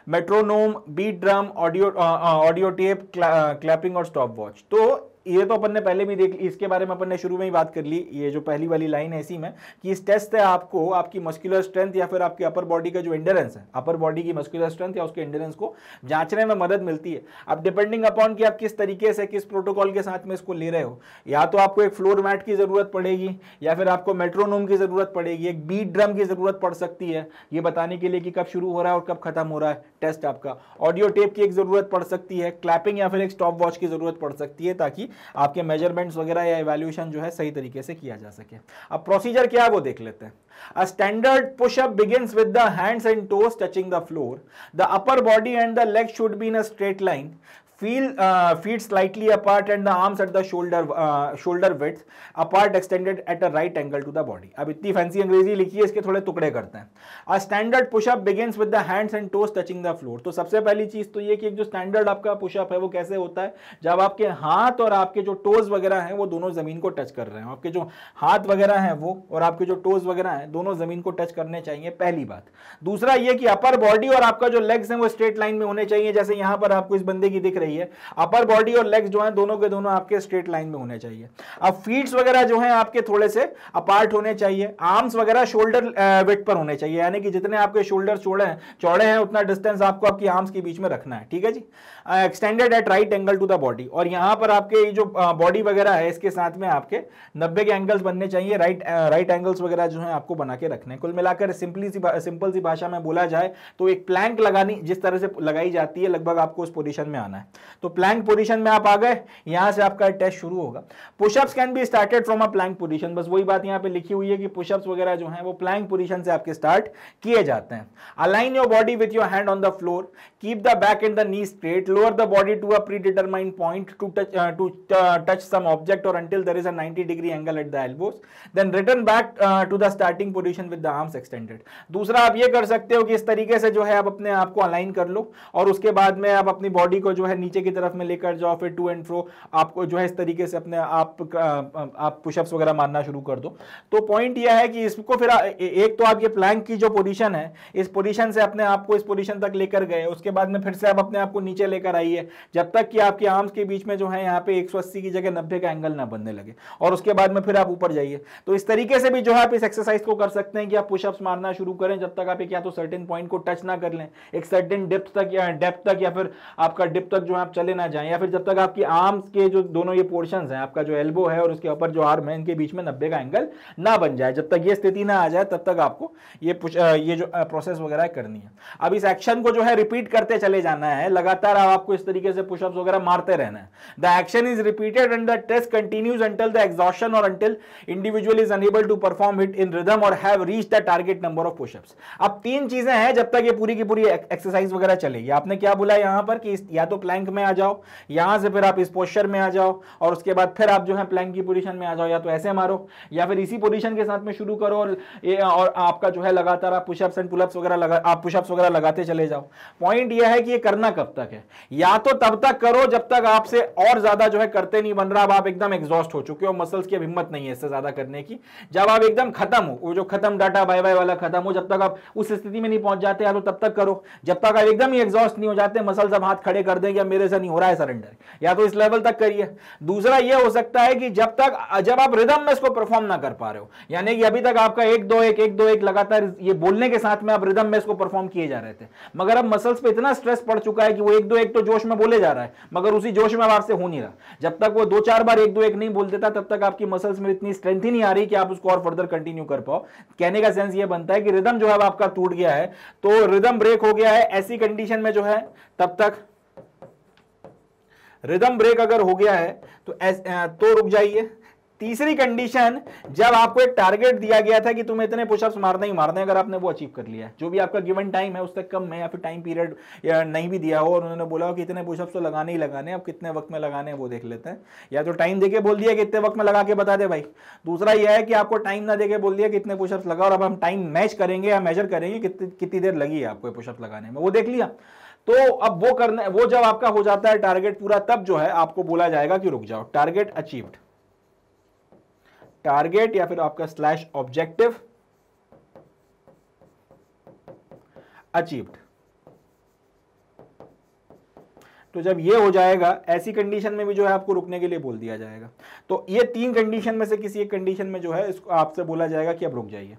metronome, beat drum, audio tape, clapping और stopwatch. तो ये तो अपन ने पहले भी देख, इसके बारे में अपन ने शुरू में ही बात कर ली। ये जो पहली वाली लाइन है इसी में कि इस टेस्ट से आपको आपकी मस्कुलर स्ट्रेंथ या फिर आपकी अपर बॉडी का जो एंड्योरेंस है, अपर बॉडी की मस्कुलर स्ट्रेंथ या उसके एंड्योरेंस को जांचने में मदद मिलती है। अब डिपेंडिंग अपॉन कि आप किस तरीके से किस प्रोटोकॉल के साथ में इसको ले रहे हो, या तो आपको एक फ्लोर मैट की जरूरत पड़ेगी या फिर आपको मेट्रोनोम की जरूरत पड़ेगी, एक बीट ड्रम की जरूरत पड़ सकती है ये बताने के लिए कि कब शुरू हो रहा है और कब खत्म हो रहा है टेस्ट आपका, ऑडियो टेप की एक जरूरत पड़ सकती है, क्लैपिंग या फिर एक स्टॉप वॉच की जरूरत पड़ सकती है ताकि आपके मेजरमेंट्स वगैरह या इवैल्यूएशन जो है सही तरीके से किया जा सके। अब प्रोसीजर क्या है वो देख लेते हैं। A standard push-up begins with the hands and toes touching the floor. The upper body and the legs should be in a straight line. Feet slightly apart and the arms at the shoulder width apart, extended at a right angle to the body. अब इतनी fancy अंग्रेजी लिखी है, इसके थोड़े टुकड़े करते हैं। A standard push-up begins with the hands and toes touching the floor. तो सबसे पहली चीज तो ये कि एक जो स्टैंडर्ड आपका पुशअप है वो कैसे होता है, जब आपके हाथ और आपके जो टोज वगैरह हैं वो दोनों जमीन को टच कर रहे हैं। आपके जो हाथ वगैरह हैं वो और आपके जो टोज वगैरह हैं दोनों जमीन को टच करने चाहिए, पहली बात। दूसरा ये कि अपर बॉडी और आपका जो लेग्स हैं वो स्ट्रेट लाइन में होने चाहिए। जैसे यहां पर आपको इस बंदे की दिख रही है, अपर बॉडी और लेग्स जो हैं दोनों के दोनों आपके स्ट्रेट लाइन में होने चाहिए। अब फीट्स वगैरह जो हैं आपके थोड़े से अपार्ट होने चाहिए। आर्म्स वगैरह शोल्डर विड्थ पर होने चाहिए, यानी कि जितने आपके शोल्डर चौड़े हैं उतना डिस्टेंस आपको आपकी आर्म्स के बीच में रखना है, ठीक है जी। Extended at right angle to the body, और यहां पर आपके जो बॉडी वगैरह है इसके साथ में आपके 90 के एंगल्स बनने चाहिए। राइट एंगल्स वगैरह जो है आपको बना के रखने। कुल मिलाकर सिंपल सी भाषा में बोला जाए तो एक प्लैंक लगानी जिस तरह से लगाई जाती है, लगभग आपको उस पोजीशन में आना है। तो प्लैंक पोजीशन में आप आ गए, यहां से आपका टेस्ट शुरू होगा। Pushups can be started from a plank position, बस वही बात यहां पे लिखी हुई है कि पुशअप्स वगैरह जो हैं वो प्लैंक पोजीशन से आपके स्टार्ट किए जाते हैं। Align your body with your hand on the floor, keep the back and the knee straight, lower the body to a predetermined point to touch some object or until there is a 90-degree angle at the elbows, then return back to the starting position with the arms extended. दूसरा आप ये कर सकते हो कि इस तरीके से जो है आप अपने आप को अलाइन कर लो और उसके बाद में आप अपनी बॉडी को जो है नीचे की तरफ में लेकर जाओ, फिर टू एंड फ्रो आपको जो है इस तरीके से अपने आप पुशअप्स वगैरह मारना शुरू कर दो। तो पॉइंट यह है कि इसको फिर एक तो आप ये प्लैंक की जो पोजीशन है इस पोजीशन से अपने आप को इस पोजीशन तक लेकर गए, उसके बाद में फिर से आप अपने आप को नीचे लेकर आइए जब तक कि आपके आर्म्स के बीच में जो है यहाँ पे 180 की जगह 90 का एंगल ना बनने लगे, और उसके बाद में फिर आप ऊपर जाइए। तो इस तरीके से भी जो है आप इस एक्सरसाइज को कर सकते हैं कि आप पुशअप्स मारना शुरू करें जब तक आप एक या तो सर्टेन पॉइंट को टच ना कर लें, एक सर्टेन डेप्थ तक या फिर आपका डिप तक जो आप चले ना जाएं, या फिर जब तक आपकी आर्म्स के जो दोनों ये पोर्शंस हैं, आपका जो एल्बो है और उसके ऊपर जो आर्म है, इनके बीच में 90 का एंगल ना बन जाए, जब तक ये स्थिति ना आ जाए तब तक आपको ये जो प्रोसेस वगैरह करनी है। अब इस एक्शन को जो है रिपीट करते चले जाना है, लगातार आपको इस तरीके से पुशअप्स वगैरह मारते रहना है। The action is repeated and the test continues until the exhaustion or until individual is unable to perform it in rhythm or have reached the target number of pushups. अब 3 चीजें हैं जब तक ये पूरी की पूरी एक्सरसाइज वगैरह चलेगी। आपने क्या बोला यहां पर कि या तो प्लैंक प्लैंक में आ जाओ, यहां से फिर आप इस पोस्चर में आ जाओ और उसके बाद फिर आप जो है प्लैंक की पोजीशन में आ जाओ, या तो ऐसे मारो या फिर इसी पोजीशन के साथ में शुरू करो और आपका जो है लगातार आप पुशअप्स एंड पुलअप्स वगैरह आप पुशअप्स वगैरह लगाते चले जाओ। पॉइंट यह है कि ये करना कब तक है, या तो तब तक करो जब तक आपसे और ज्यादा जो है करते नहीं बन रहा, अब आप एकदम एग्जॉस्ट हो चुके हो, मसल्स की हिम्मत नहीं है इससे ज्यादा करने की। जब आप एकदम खत्म हो, वो जो खत्म डाटा बाय बाय वाला खत्म हो, जब तक आप उस स्थिति में नहीं पहुंच जाते या तो तब तक करो जब तक आप एकदम ही एग्जॉस्ट नहीं हो जाते, मसल्स अब हाथ खड़े कर देंगे मेरे से नहीं हो रहा है सरेंडर, या तो इस लेवल तक करिए। दूसरा ये हो सकता है कि जब आप रिदम में इसको परफॉर्म ना कर पा रहे हो, यानी कि अभी तक आपका 1-2-1 लगातार ये बोलने के साथ में आप रिदम में इसको परफॉर्म किए जा रहे थे, मगर अब मसल्स पे इतना स्ट्रेस पड़ चुका है कि वो 1-2-1 तो जोश में बोले जा रहा है मगर उसी जोश में आपसे हो नहीं रहा। जब तक वो 2-4 बार 1-2-1 नहीं बोल देता तब तक आपकी मसल्स में इतनी स्ट्रेंथ ही नहीं आ रही कि आप उसको और फर्दर कंटिन्यू कर पाओ। कहने का सेंस ये बनता है कि रिदम जो है आपका टूट गया है, तो रिदम ब्रेक हो गया है। ऐसी कंडीशन में जो है तब तक रिदम ब्रेक अगर हो गया है तो रुक जाइए। तीसरी कंडीशन, जब आपको एक टारगेट दिया गया था कि तुम्हें इतने पुशअप्स मारने ही मारने, अगर आपने वो अचीव कर लिया है, जो भी आपका गिवन टाइम है उससे कम है या फिर टाइम पीरियड या नहीं भी दिया हो और उन्होंने बोला हो कि इतने पुशअप्स तो लगाने ही लगाने, अब कितने वक्त में लगाने हैं वो देख लेते हैं, या तो टाइम देके बोल दिया कि इतने वक्त में लगा के बता दे भाई। दूसरा यह है कि आपको टाइम ना देके बोल दिया कि इतने पुशअप्स लगा और अब हम टाइम मैच करेंगे या मेजर करेंगे कितनी देर लगी है आपको पुशअप्स लगाने में, वो देख लिया। तो अब वो जब आपका हो जाता है टारगेट पूरा, तब जो है आपको बोला जाएगा कि रुक जाओ, टारगेट अचीव्ड, टारगेट या फिर आपका स्लैश ऑब्जेक्टिव अचीव्ड। तो जब ये हो जाएगा, ऐसी कंडीशन में भी जो है आपको रुकने के लिए बोल दिया जाएगा। तो ये 3 कंडीशन में से किसी एक कंडीशन में जो है इसको आपसे बोला जाएगा कि अब रुक जाइए।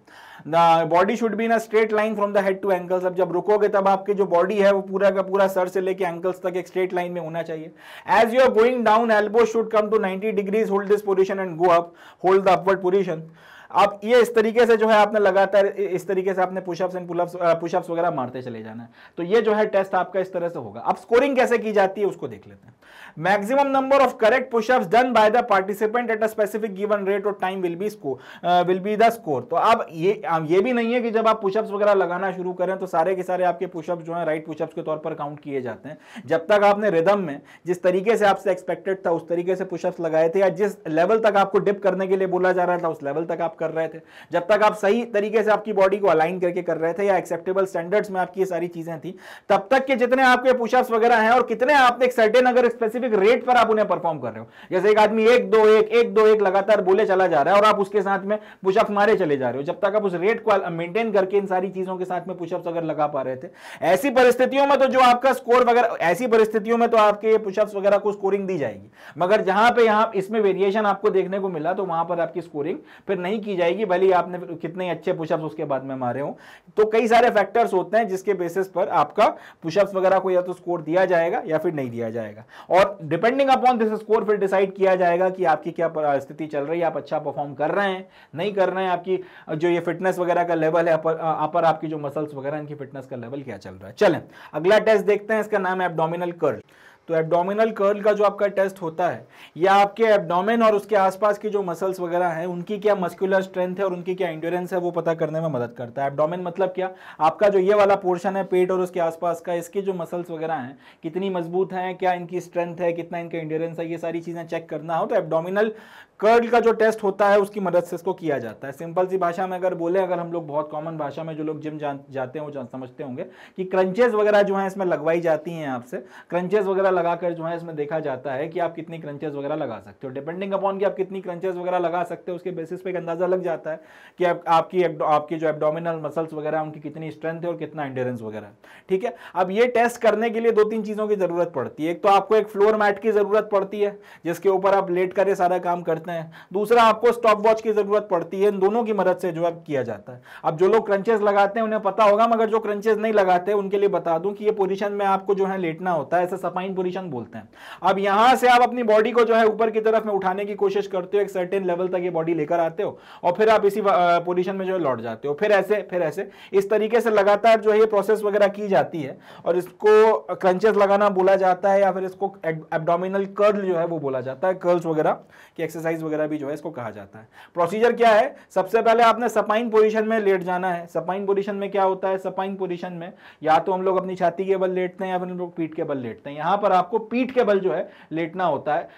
Body should be in a straight line from the head to ankles. अब जब रुकोगे तब आपकी जो बॉडी है वो पूरा का पूरा सर से लेके एंकल्स तक एक स्ट्रेट लाइन में होना चाहिए। As you are going down, elbow should come to 90 degrees, hold this position and go up, hold the upward position. आप ये इस तरीके से जो है आपने लगातार इस तरीके से आपने पुशअप्स एंड पुशअप्स वगैरह मारते चले जाना है। तो ये जो है टेस्ट आपका इस तरह से होगा। अब स्कोरिंग कैसे की जाती है उसको देख लेते हैं। Maximum number of correct pushups done by the participant at a specific given rate or time will be the score. तो अब ये भी नहीं है कि जब आप पुशअप्स वगैरह लगाना शुरू करें तो सारे के सारे आपके पुशअप्स जो है राइट पुशअप्स के तौर पर काउंट किए जाते हैं। जब तक आपने रिदम में जिस तरीके से आपसे एक्सपेक्टेड था उस तरीके से पुशअप्स लगाए थे, या जिस लेवल तक आपको डिप करने के लिए बोला जा रहा था उस लेवल तक आप कर रहे थे, जब तक आप सही तरीके से आपकी बॉडी को अलाइन करके कर रहे थे या एक्सेप्टेबल स्टैंडर्ड्स में आपकी ये सारी चीजें थी, तब तक के जितने आपके पुशअप्स वगैरह हैं और कितने आपने एक सर्टेन अगर स्पेसिफिक रेट पर आप उन्हें परफॉर्म कर रहे हो, जैसे एक आदमी 1-2-1 लगातार बोले चला जा रहा है और आप उसके साथ में पुशअप्स मारे चले जा रहे हो, जब तक आप उस रेट को मेंटेन करके इन सारी चीजों के साथ में पुशअप्स अगर लगा पा रहे थे, ऐसी परिस्थितियों में तो जो आपका स्कोर वगैरह, ऐसी परिस्थितियों में तो आपके पुशअप्स वगैरह को स्कोरिंग दी जाएगी। मगर जहां पे यहां इसमें वेरिएशन आपको देखने को मिला तो वहां पर आपकी स्कोरिंग फिर नहीं की जाएगी, भले ही आपने कितने अच्छे पुशअप्स उसके बाद में मारे हो। तो कई सारे फैक्टर्स होते हैं जिसके बेसिस पर आपका पुशअप्स वगैरह को या तो स्कोर दिया जाएगा या फिर नहीं दिया जाएगा, और डिपेंडिंग अपॉन दिस स्कोर फिर डिसाइड किया जाएगा कि आपकी क्या स्थिति चल रही है, आप अच्छा परफॉर्म कर रहे हैं नहीं कर रहे हैं, आपकी जो ये फिटनेस वगैरह का लेवल है अपर आपकी जो मसल्स वगैरह इनकी फिटनेस का लेवल क्या चल रहा है। चलें अगला टेस्ट देखते हैं, इसका नाम है एब्डोमिनल कर्ल। तो एब्डोमिनल कर्ल का जो आपका टेस्ट होता है, या आपके एब्डोमेन और उसके आसपास की जो मसल्स वगैरह हैं उनकी क्या मस्कुलर स्ट्रेंथ है और उनकी क्या एंड्योरेंस है वो पता करने में मदद करता है। एब्डोमेन मतलब क्या, आपका जो ये वाला पोर्शन है पेट और उसके आसपास का, इसकी जो मसल्स वगैरह हैं कितनी मजबूत हैं, क्या इनकी स्ट्रेंथ है, कितना इनका एंड्योरेंस है, ये सारी चीज़ें चेक करना हो तो एब्डोमिनल कर्ल का जो टेस्ट होता है उसकी मदद से इसको किया जाता है। सिंपल सी भाषा में अगर बोले, अगर हम लोग बहुत कॉमन भाषा में जो लोग जिम जाते हैं वो समझते होंगे कि क्रंचेस वगैरह जो हैं इसमें लगवाई जाती हैं, आपसे क्रंचेस वगैरह लगाकर जो है इसमें देखा जाता है कि आप कितनी क्रंचेस वगैरह लगा सकते हो। डिपेंडिंग अपॉन कि आप कितनी क्रंचेस वगैरह लगा सकते हो उसके बेसिस पे एक अंदाजा लग जाता है कि आपकी जो एब्डोमिनल मसल्स वगैरह उनकी कितनी स्ट्रेंथ है और कितना एंड्योरेंस वगैरह है। ठीक है, अब ये टेस्ट करने के लिए 2-3 चीज़ों की जरूरत पड़ती है। एक तो आपको एक फ्लोर मैट की जरूरत पड़ती है जिसके ऊपर आप लेट कर सारा काम करते हैं, दूसरा आपको स्टॉप वॉच की जरूरत पड़ती है। इन दोनों की मदद से जो है किया जाता है। अब जो लोग क्रंचेस लगाते हैं उन्हें पता होगा, मगर जो क्रंचेस नहीं लगाते उनके लिए बता दूं कि ये पोजीशन में आपको जो है लेटना होता है, ऐसे सपाइन पोजीशन बोलते हैं। अब यहां से आप अपनी बॉडी को जो है ऊपर की तरफ में उठाने की कोशिश करते हो, एक सर्टेन लेवल तक ये बॉडी लेकर आते हो और फिर आप इसी पोजीशन में जो है लौट जाते हो, फिर ऐसे इस तरीके से लगातार जो है ये प्रोसेस वगैरह की जाती है और इसको क्रंचेस लगाना बोला जाता है, या फिर इसको एब्डोमिनल कर्ल जो है वो बोला जाता है। कर्ल्स वगैरह की एक्सरसाइज वगैरह भी जो है इसको कहा जाता है। प्रोसीजर क्या है, सबसे पहले आपने सपाइन पोजीशन में लेट जाना है। सपाइन पोजीशन में क्या होता है, सपाइन पोजीशन में या तो हम लोग अपनी छाती के बल लेटते हैं या फिर हम लोग पीठ के बल लेटते हैं। यहां पर आपको पीठ के बल जो है लेटना होता है।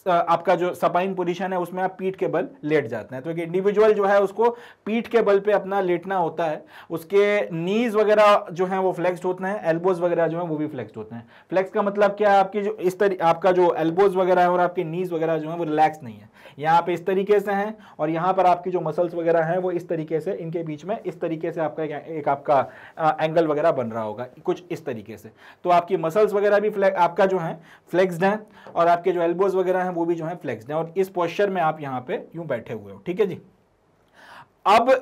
आपका जो सपाइन पोजीशन है उसमें आप पीठ के बल लेट जाते हैं। तो एक इंडिविजुअल जो है उसको पीठ के बल पे अपना लेटना होता है, उसके नीज वगैरह जो है वो फ्लेक्स्ड होते हैं, एल्बोज वगैरह जो है वो भी फ्लेक्स्ड होते हैं। फ्लेक्स का मतलब क्या है, आपकी जो इस तरह आपका जो एल्बोज वगैरह है और आपके नीज वगैरह जो है वो रिलैक्स नहीं है, यहाँ पे इस तरीके से हैं, और यहाँ पर आपकी जो मसल्स वगैरह हैं वो इस तरीके से, इनके बीच में इस तरीके से आपका एक आपका एंगल वगैरह बन रहा होगा कुछ इस तरीके से। तो आपकी मसल्स वगैरह भी आपका जो है फ्लेक्स्ड हैं, और आपके जो एल्बोज वगैरह हैं वो भी जो है फ्लेक्स्ड हैं, और इस पोस्चर में आप यहाँ पे यूं बैठे हुए हो। ठीक है जी। अब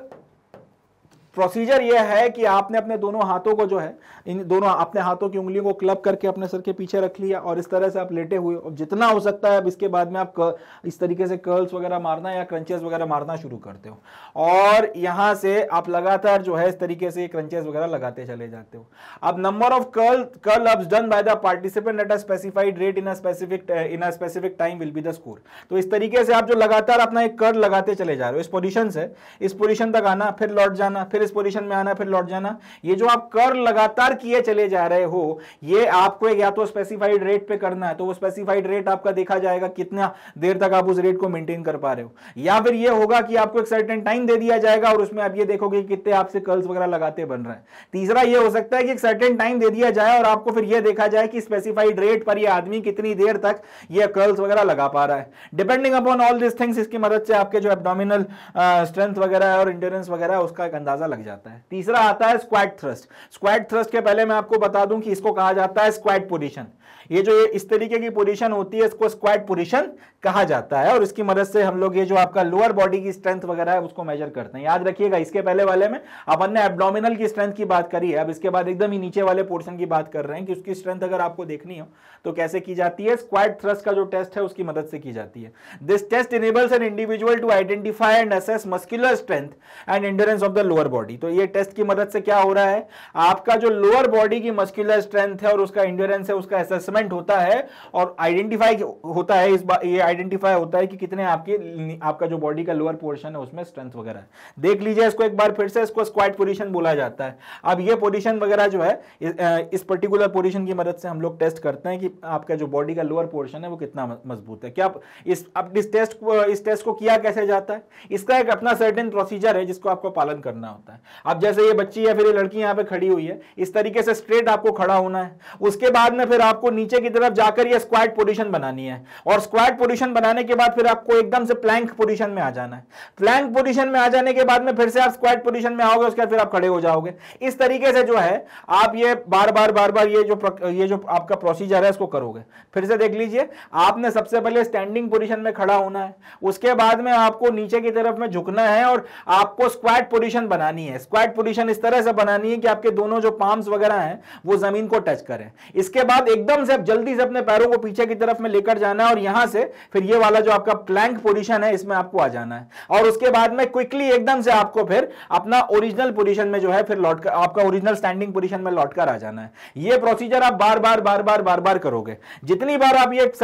प्रोसीजर यह है कि आपने अपने दोनों हाथों को जो है, इन दोनों अपने हाथों की उंगलियों को क्लब करके अपने सर के पीछे रख लिया, और इस तरह से आप लेटे हुए, और जितना हो सकता है अब इसके बाद में आप इस तरीके से कर्ल्स वगैरह मारना या क्रंचेस वगैरह मारना शुरू करते हो, और यहां से आप लगातार जो है इस तरीके से क्रंचेस वगैरह लगाते चले जाते हो। अब number of curl ups done by the participant at a specified rate in a specific time will be the score. तो इस तरीके से आप जो लगातार अपना एक कर्ल लगाते चले जा रहे हो, इस पोजीशन से इस पोजीशन तक आना, फिर लौट जाना, फिर इस पोजीशन में आना, फिर लौट जाना, ये जो आप कर्ल लगातार किए चले जा रहे हो, ये आपको या तो स्पेसिफाइड रेट पे करना है, तो वो स्पेसिफाइड रेट आपका देखा जाएगा कितना देर तक आप उस रेट को मेंटेन कर पा रहे हो, या फिर ये होगा कि आपको एक सर्टेन टाइम दे दिया जाएगा और उसमें आप ये देखोगे कि कितने आपसे कर्ल्स वगैरह लगाते बन रहे हैं। तीसरा ये हो सकता है कि एक सर्टेन टाइम दे दिया जाए और आपको फिर ये देखा जाए कि स्पेसिफाइड रेट पर ये आदमी कितनी देर तक ये कर्ल्स वगैरह लगा पा रहा है। Depending upon all this things, इसकी मदद से आपके जो एब्डोमिनल स्ट्रेंथ वगैरह है और एंड्योरेंस वगैरह है उसका एक अंदाजा लग जाता है। तीसरा आता है स्क्वाट थ्रस्ट। स्क्वाट थ्रस्ट के पहले मैं आपको बता दूं कि इसको कहा जाता है स्क्वाट पोजीशन। ये जो इस तरीके की पोजीशन होती है इसको स्क्वाट पोजीशन कहा जाता है, और इसकी मदद से हम लोग ये जो आपका लोअर बॉडी की स्ट्रेंथ वगैरह है उसको मेजर करते हैं। याद रखिएगा, इसके पहले वाले में अपन ने एब्डोमिनल की स्ट्रेंथ की बात करी है, अब इसके बाद एकदम ही नीचे वाले पोर्शन की बात कर रहे हैं कि उसकी स्ट्रेंथ अगर आपको देखनी हो तो कैसे की जाती है। स्क्वाट थ्रस्ट का जो टेस्ट है उसकी मदद से की जाती है। This test enables an individual to identify and assess muscular strength and endurance of the lower body. तो ये टेस्ट की मदद से क्या हो रहा है, आपका जो लोअर बॉडी की मस्कुलर स्ट्रेंथ है और उसका एंड्योरेंस है उसका असेसमेंट होता है, और आइडेंटिफाई होता है ये आइडेंटिफाई होता है कि कितने आपका जो बॉडी का लोअर पोर्शन है उसमें स्ट्रेंथ वगैरह है। देख लीजिए इसको एक बार फिर से, इसको स्क्वाट पोजीशन बोला जाता है। अब ये पोजीशन वगैरह जो है इस पर्टिकुलर पोजीशन की मदद से हम लोग टेस्ट करते हैं कि आपका जो बॉडी का लोअर पोर्शन है वो कितना मजबूत है। क्या इस टेस्ट को किया कैसे जाता है, इसका एक अपना सर्टेन प्रोसीजर है जिसको आपको पालन करना होता है। अब जैसे ये बच्ची या फिर ये लड़की यहाँ पे खड़ी हुई है, इस तरीके से स्ट्रेट आपको खड़ा होना है, उसके बाद में फिर आपको नीचे की तरफ जाकर ये स्क्वाट पोजीशन बनानी है, और स्क्वाट पोजीशन बनाने के बाद फिर आपको एकदम से प्लैंक पोजीशन में आ जाना है। प्लैंक पोजीशन में आ जाने के बाद में फिर से आप स्क्वाट पोजीशन में आओगे, उसके बाद फिर आप खड़े हो जाओगे। इस तरीके से जो है आप ये बार बार ये जो आपका प्रोसीजर है इसको करोगे। फिर से देख लीजिए, आपने सबसे पहले स्टैंडिंग पोजीशन में खड़ा होना है, उसके बाद में आपको नीचे की तरफ में झुकना है और आपको स्क्वाट पोजीशन बनानी है। स्क्वाट पोजीशन इस तरह से बनानी है कि आपके दोनों जो पाम्स वगैरह हैं वो जमीन को टच करें। इसके बाद एकदम से जल्दी से अपने पैरों को पीछे की तरफ में लेकर जाना है, और यहां से फिर ये वाला जो आपका प्लैंक पोजीशन है इसमें आपको आ जाना है, और उसके बाद में क्विकली एकदम से आपको फिर अपना ओरिजिनल पोजीशन में जो है फिर लौटकर आपका ओरिजिनल स्टैंडिंग पोजीशन में लौटकर आ जाना है। ये प्रोसीजर आप बार बार करोगे। जितनी बार आप ये एक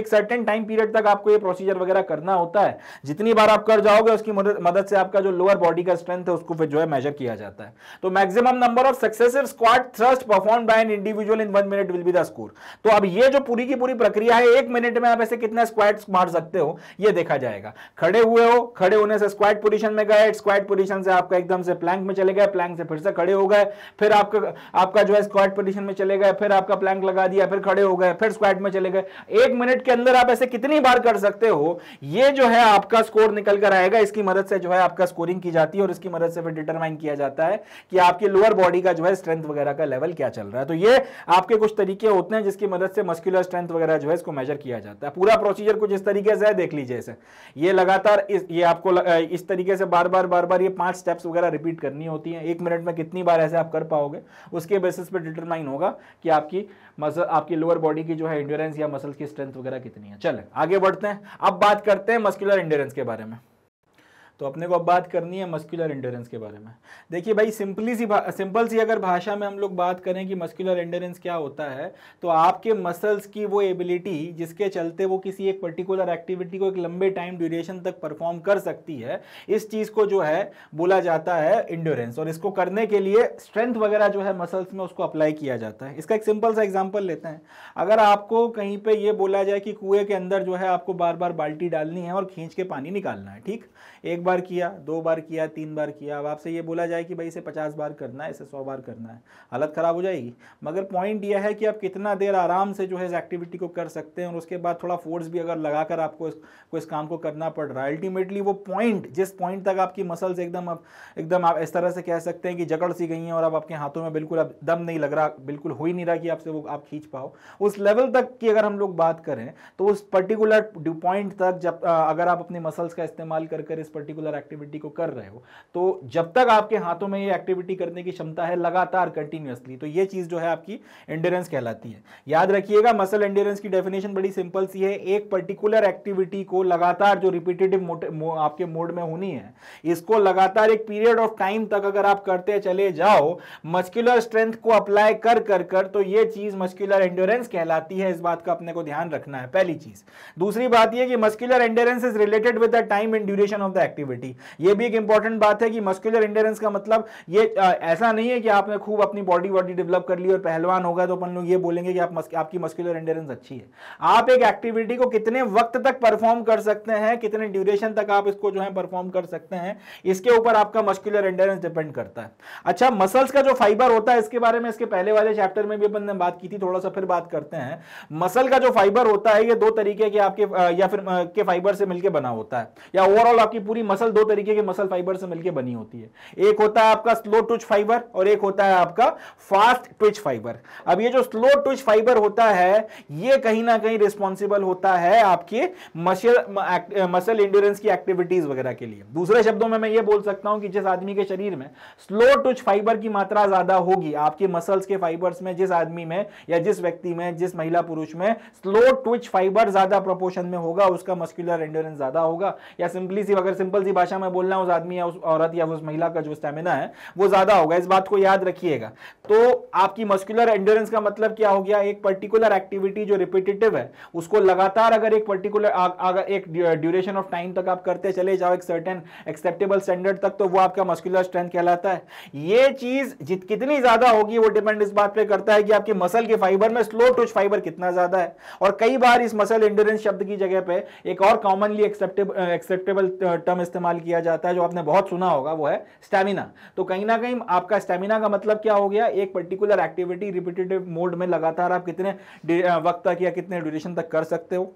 सर्टेन टाइम पीरियड तक आपको ये प्रोसीजर वगैरह करना होता है, जितनी बार आप कर जाओगे उसकी मदद से आपका जो लोअर बॉडी का स्ट्रेंथ है उसको फिर जो है मेजर किया जाता है। तो maximum number of successive squat thrust performed by an individual in 1 minute will be the score. तो अब ये जो पूरी की पूरी प्रक्रिया है, 1 मिनट में आप ऐसे कितना स्क्वाट्स मार सकते हो ये देखा जाएगा। खड़े हुए हो, खड़े होने से स्क्वाट पोजीशन में गए, स्क्वाट पोजीशन से आपका एकदम से प्लैंक में चले गए, प्लैंक से फिर से खड़े हो गए, फिर आपका जो है स्क्वाट पोजीशन में चले गए, फिर आपका प्लैंक लगा दिया, फिर खड़े हो गए, फिर स्क्वाट में चले गए। 1 मिनट के अंदर आप ऐसे कितनी बार कर सकते हो, ये जो है आपका स्कोर निकल कर आएगा। इसकी मदद से जो है आपका स्कोरिंग की जाती है, और इसकी मदद से फिर डिटरमाइन किया जाता है कि आपकी लोअर बॉडी का जो है स्ट्रेंथ वगैरह का लेवल क्या चल रहा है। तो ये आपके कुछ तरीके होते हैं जिसकी मदद से मस्कुलर स्ट्रेंथ वगैरह जो है इसको मेजर किया जाता है। पूरा प्रोसीजर कुछ इस तरीके से है, देख लीजिए इसे। ये लगातार ये आपको इस तरीके से बार बार ये 5 स्टेप्स वगैरह रिपीट करनी होती हैं। 1 मिनट में कितनी बार ऐसे आप कर पाओगे उसके बेसिस पे डिटरमाइन होगा कि आपकी लोअर बॉडी की जो है एंड्योरेंस या मसल्स की स्ट्रेंथ वगैरह कितनी है। चले आगे बढ़ते हैं, अब बात करते हैं मस्कुलर एंड्योरेंस के बारे में। तो अपने को अब बात करनी है मस्कुलर एंड्योरेंस के बारे में। देखिए भाई, सिंपल सी अगर भाषा में हम लोग बात करें कि मस्कुलर एंड्योरेंस क्या होता है, तो आपके मसल्स की वो एबिलिटी जिसके चलते वो किसी एक पर्टिकुलर एक्टिविटी को एक लंबे टाइम ड्यूरेशन तक परफॉर्म कर सकती है, इस चीज को जो है बोला जाता है एंड्योरेंस। और इसको करने के लिए स्ट्रेंथ वगैरह जो है मसल्स में उसको अप्लाई किया जाता है। इसका एक सिंपल सा एग्जांपल लेते हैं। अगर आपको कहीं पे ये बोला जाए कि कुएं के अंदर जो है आपको बार बार बाल्टी डालनी है और खींच के पानी निकालना है, ठीक, एक बार किया, 2 बार किया, 3 बार किया, अब आपसे ये बोला जाए कि भाई इसे 50 बार करना है, इसे 100 बार करना है, हालत खराब हो जाएगी। मगर पॉइंट यह है कि आप कितना देर आराम से जो है इस एक्टिविटी को कर सकते हैं और उसके बाद थोड़ा फोर्स भी अगर लगाकर आपको इस काम को करना पड़ रहा है, अल्टीमेटली वो पॉइंट, जिस पॉइंट तक आपकी मसल्स एकदम आप इस तरह से कह सकते हैं कि जकड़ सी गई हैं और अब आपके हाथों में बिल्कुल अब दम नहीं लग रहा, बिल्कुल हो ही नहीं रहा कि आपसे वो आप खींच पाओ, उस लेवल तक की अगर हम लोग बात करें तो उस पर्टिकुलर पॉइंट तक जब अगर आप अपने मसल्स का इस्तेमाल कर इस पर्टिकुलर एक्टिविटी को कर रहे हो, तो जब तक आपके हाथों में ये एक्टिविटी करने की क्षमता है लगातार कंटिन्यूअसली, तो ये चीज जो है आपकी एंड्योरेंस कहलाती है। याद रखिएगा, मसल एंड्योरेंस की डेफिनेशन बड़ी सिंपल सी है, एक पर्टिकुलर एक्टिविटी को लगातार जो रिपीटेटिव आपके मोड में होनी है, इसको लगातार एक पीरियड ऑफ टाइम तक अगर आप करते चले जाओ मस्कुलर स्ट्रेंथ को अप्लाई कर तो ये चीज मस्कुलर एंड्योरेंस कहलाती है। इस बात का अपने को ध्यान रखना है, पहली चीज। दूसरी बात ये कि muscular endurance is related with the time and duration of the activity. ये भी एक इंपॉर्टेंट बात है कि मस्कुलर एंड्योरेंस का मतलब ये ऐसा नहीं है कि आपने खूब अपनी बॉडी डेवलप कर ली और पहलवान होगा तो अपन लोग ये बोलेंगे कि आपकी मस्कुलर एंड्योरेंस अच्छी है। आप एक एक्टिविटी को कितने वक्त तक परफॉर्म कर सकते हैं, कितने ड्यूरेशन तक आप इसको जो है परफॉर्म कर सकते हैं, इसके ऊपर आपका मस्कुलर एंड्योरेंस डिपेंड करता है। अच्छा, मसल्स का जो फाइबर होता है, इसके बारे में इसके पहले वाले चैप्टर में भी अपन ने बात की थी, थोड़ा सा फिर बात करते हैं। मसल का जो फाइबर होता है ये 2 तरीके के आपके या फिर के फाइबर से मिलकर बना होता है, या ओवरऑल आपकी पूरी मसल 2 तरीके के मसल फाइबर से मिलकर बनी होती है। एक होता है आपका स्लो ट्विच फाइबर और एक होता है आपका फास्ट ट्विच फाइबर। अब ये जो स्लो ट्विच फाइबर होता है ये कहीं ना कहीं रिस्पॉन्सिबल होता है आपके मसल एंड्योरेंस की एक्टिविटीज वगैरह के लिए। दूसरे शब्दों में मैं ये बोल सकता हूं कि जिस आदमी के शरीर में स्लो ट्विच फाइबर की मात्रा ज्यादा होगी आपके मसल्स के फाइबर्स में, जिस आदमी में या जिस व्यक्ति में, जिस महिला पुरुष में स्लो ट्विच फाइबर ज्यादा प्रोपोर्शन में होगा, उसका मस्कुलर एंड्योरेंस ज्यादा होगा। या अगर सिंपल सी भाषा में बोलना है, उस आदमी या उस औरत या उस महिला का जो स्टेमिना है वो ज्यादा होगा। इस बात को याद रखिएगा। तो आपकी मस्कुलर एंड्योरेंस का मतलब क्या हो गया? एक पर्टिकुलर एक्टिविटी जो रिपीटेटिव है उसको लगातार अगर एक ड्यूरेशन ऑफ टाइम तक आप करते चले जाओ एक सर्टेन एक्सेप्टेबल स्टैंडर्ड तक, तो वो आपका मस्कुलर स्ट्रेंथ कहलाता है। ये चीज कितनी ज्यादा होगी वो डिपेंड इस बात पे करता है कि आपके मसल के फाइबर में स्लो ट्विच फाइबर कितना ज्यादा है। और कई बार इस मसल एंड्योरेंस शब्द की जगह पे एक और कॉमनली एक्सेप्टेबल टर्म इस्तेमाल किया जाता है जो आपने बहुत सुना होगा, वो है स्टैमिना। तो कहीं ना कहीं आपका स्टैमिना का मतलब क्या हो गया? एक पर्टिकुलर एक्टिविटी रिपीटेटिव मोड में लगातार आप कितने वक्त तक या कितने ड्यूरेशन तक कर सकते हो।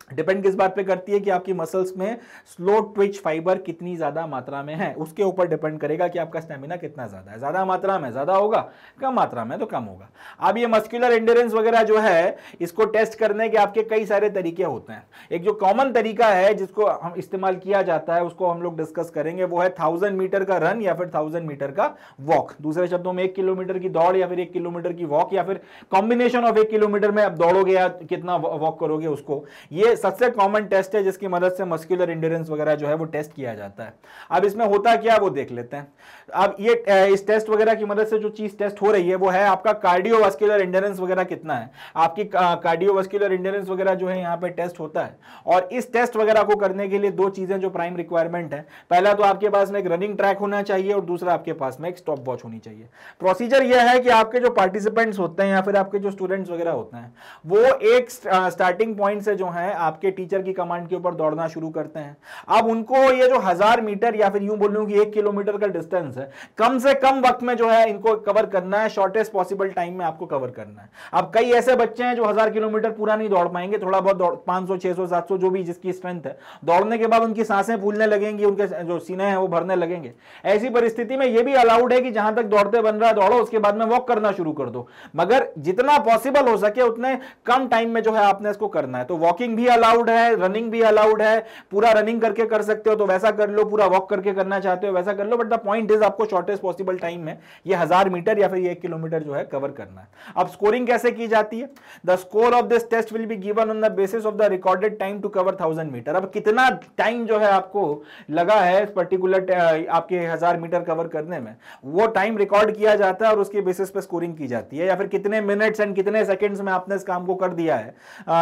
डिपेंड किस बात पे करती है कि आपकी मसल्स में स्लो ट्विच फाइबर कितनी ज्यादा मात्रा में है, उसके ऊपर डिपेंड करेगा कि आपका स्टेमिना कितना ज्यादा है। ज्यादा मात्रा में ज्यादा होगा, कम मात्रा में तो कम होगा। अब ये मस्कुलर एंड्योरेंस वगैरह जो है इसको टेस्ट करने के आपके कई सारे तरीके होते हैं। एक जो कॉमन तरीका है जिसको हम इस्तेमाल किया जाता है उसको हम लोग डिस्कस करेंगे, वो है 1000 मीटर का रन या फिर 1000 मीटर का वॉक। दूसरे शब्दों में 1 किलोमीटर की दौड़ या फिर 1 किलोमीटर की वॉक या फिर कॉम्बिनेशन ऑफ 1 किलोमीटर में आप दौड़ोगे या कितना वॉक करोगे उसको। ये सबसे कॉमन टेस्ट है जिसकी मदद से मस्कुलर एंड्योरेंस वगैरह जो है वो टेस्ट किया जाता है। अब इसमें होता क्या वो देख लेते हैं। अब ये इस टेस्ट वगैरह की मदद से जो चीज टेस्ट हो रही है वो है आपका कार्डियोवास्कुलर एंड्योरेंस वगैरह कितना है। आपकी कार्डियोवास्कुलर एंड्योरेंस वगैरह जो है यहाँ पे टेस्ट होता है। और इस टेस्ट वगैरह को करने के लिए 2 चीजें जो प्राइम रिक्वायरमेंट है, पहला तो आपके पास में एक रनिंग ट्रैक होना चाहिए और दूसरा आपके पास में एक स्टॉप वॉच होनी चाहिए। प्रोसीजर यह है कि आपके जो पार्टिसिपेंट्स होते हैं या फिर आपके जो स्टूडेंट्स वगैरह होते हैं वो एक स्टार्टिंग पॉइंट से जो है आपके टीचर की कमांड के ऊपर दौड़ना शुरू करते हैं। अब उनको ये जो 1000 मीटर या फिर यूं बोलूं कि 1 किलोमीटर का डिस्टेंस है, कम से कम वक्त में जो है इनको कवर करना है, शॉर्टेस्ट पॉसिबल टाइम में आपको कवर करना है। अब कई ऐसे बच्चे हैं जो 1000 किलोमीटर पूरा नहीं दौड़ पाएंगे, थोड़ा बहुत 500 600 700 जो भी जिसकी स्ट्रेंथ है, दौड़ने के बाद उनकी सांसें फूलने लगेंगी, उनके जो सीने हैं वो भरने लगेंगे। ऐसी परिस्थिति में ये भी अलाउड है कि जहां तक दौड़ते बन रहा है दौड़ो, उसके बाद में वॉक करना शुरू कर दो, मगर जितना पॉसिबल हो सके उतने कम टाइम में जो है आपने इसको करना है। तो वॉकिंग भी अलाउड है, रनिंग भी अलाउड है, पूरा रनिंग करके कर सकते हो तो वैसा कर लो, पूरा वॉक करके करना चाहते हो वैसा कर लो, बट द पॉइंट इज आपको शॉर्टेस्ट पॉसिबल टाइम में ये 1000 मीटर या फिर ये 1 किलोमीटर जो है कवर करना है। अब स्कोरिंग कैसे की जाती है? The score of this test will be given on the basis of the recorded time to cover 1000 metre. अब कितना टाइम जो है आपको लगा है पर्टिकुलर आपके 1000 मीटर कवर करने में, वो टाइम रिकॉर्ड किया जाता है और उसके बेसिस पे स्कोरिंग की जाती है, या फिर कितने मिनट्स एंड कितने सेकंड्स में आपने इस काम को कर दिया है,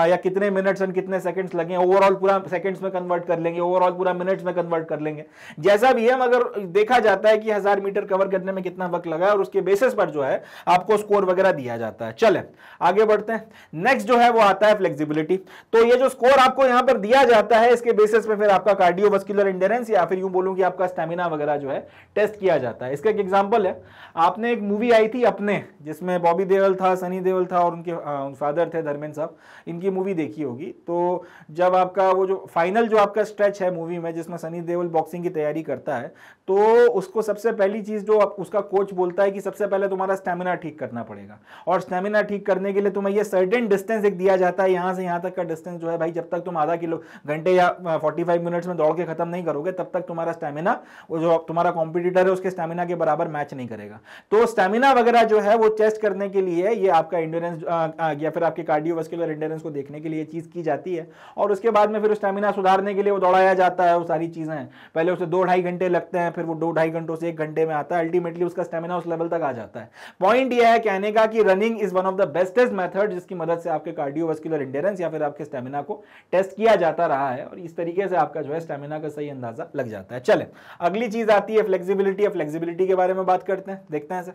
या कितने मिनट्स एंड कितने सेकंड्स लगे, ओवरऑल पूरा सेकंड्स में कन्वर्ट कर लेंगे, ओवरऑल पूरा मिनट्स में कन्वर्ट कर लेंगे, जैसा भी है, मगर देखा जाता है कि 1000 मीटर कवर करने में कितना वक्त लगा है और उसके बेसिस पर जो है आपको स्कोर वगैरह दिया जाता है। चले आगे बढ़ते हैं। नेक्स्ट जो है वो आता है फ्लेक्सिबिलिटी। तो ये जो स्कोर आपको यहां पर दिया जाता है इसके बेसिस पे फिर आपका कार्डियोवास्कुलर एंड्योरेंस या फिर यूं बोलूं कि आपका स्टैमिना वगैरह जो है टेस्ट किया जाता है। इसका एक एग्जांपल है, आपने एक मूवी आई थी अपने, जिसमें बॉबी देओल था, सनी देओल था और उनके फादर थे धर्मेंद्र साहब, इनकी मूवी देखी होगी। तो जब आपका वो जो फाइनल जो आपका स्ट्रेच है मूवी में जिसमें सनी देओल बॉक्सिंग की तैयारी करता है, तो उसको सबसे पहली चीज जो उसका कोच बोलता है कि सबसे पहले तुम्हारा स्टैमिना ठीक करना पड़ेगा, और स्टैमिना ठीक करने के लिए तुम्हें ये सर्टेन डिस्टेंस एक दिया जाता है, यहां से यहां तक का डिस्टेंस जो है भाई, जब तक तुम आधा किलो घंटे या 45 मिनट्स में दौड़ के खत्म नहीं करोगे तब तक तुम्हारा स्टैमिना, वो जो तुम्हारा कॉम्पिटिटर है उसके स्टैमिना के बराबर मैच नहीं करेगा। तो स्टैमिना वगैरह जो है वो टेस्ट करने के लिए ये आपका एंड्योरेंस या फिर आपके कार्डियोवास्कुलर एंड्योरेंस को देखने के लिए चीज की जाती है, और उसके बाद में फिर स्टैमिना सुधारने के लिए वो दौड़ाया जाता है। वो सारी चीजें पहले उसे 2-2.5 घंटे लगते हैं, फिर वो 2-2.5 घंटों से 1 घंटे में आता है, अल्टीमेटली उसका स्टैमिना उस लेवल तक आ जाता है। पॉइंट ये है कहने का कि running is one of the bestest method जिसकी मदद से आपके कार्डियोवास्कुलर एंड्योरेंस या फिर आपके स्टैमिना को टेस्ट किया जाता रहा है, और इस तरीके से आपका जो है स्टैमिना का सही अंदाजा लग जाता है। चले अगली चीज आती है फ्लेक्सिबिलिटी। फ्लेक्सिबिलिटी के बारे में बात करते हैं, देखते हैं सर।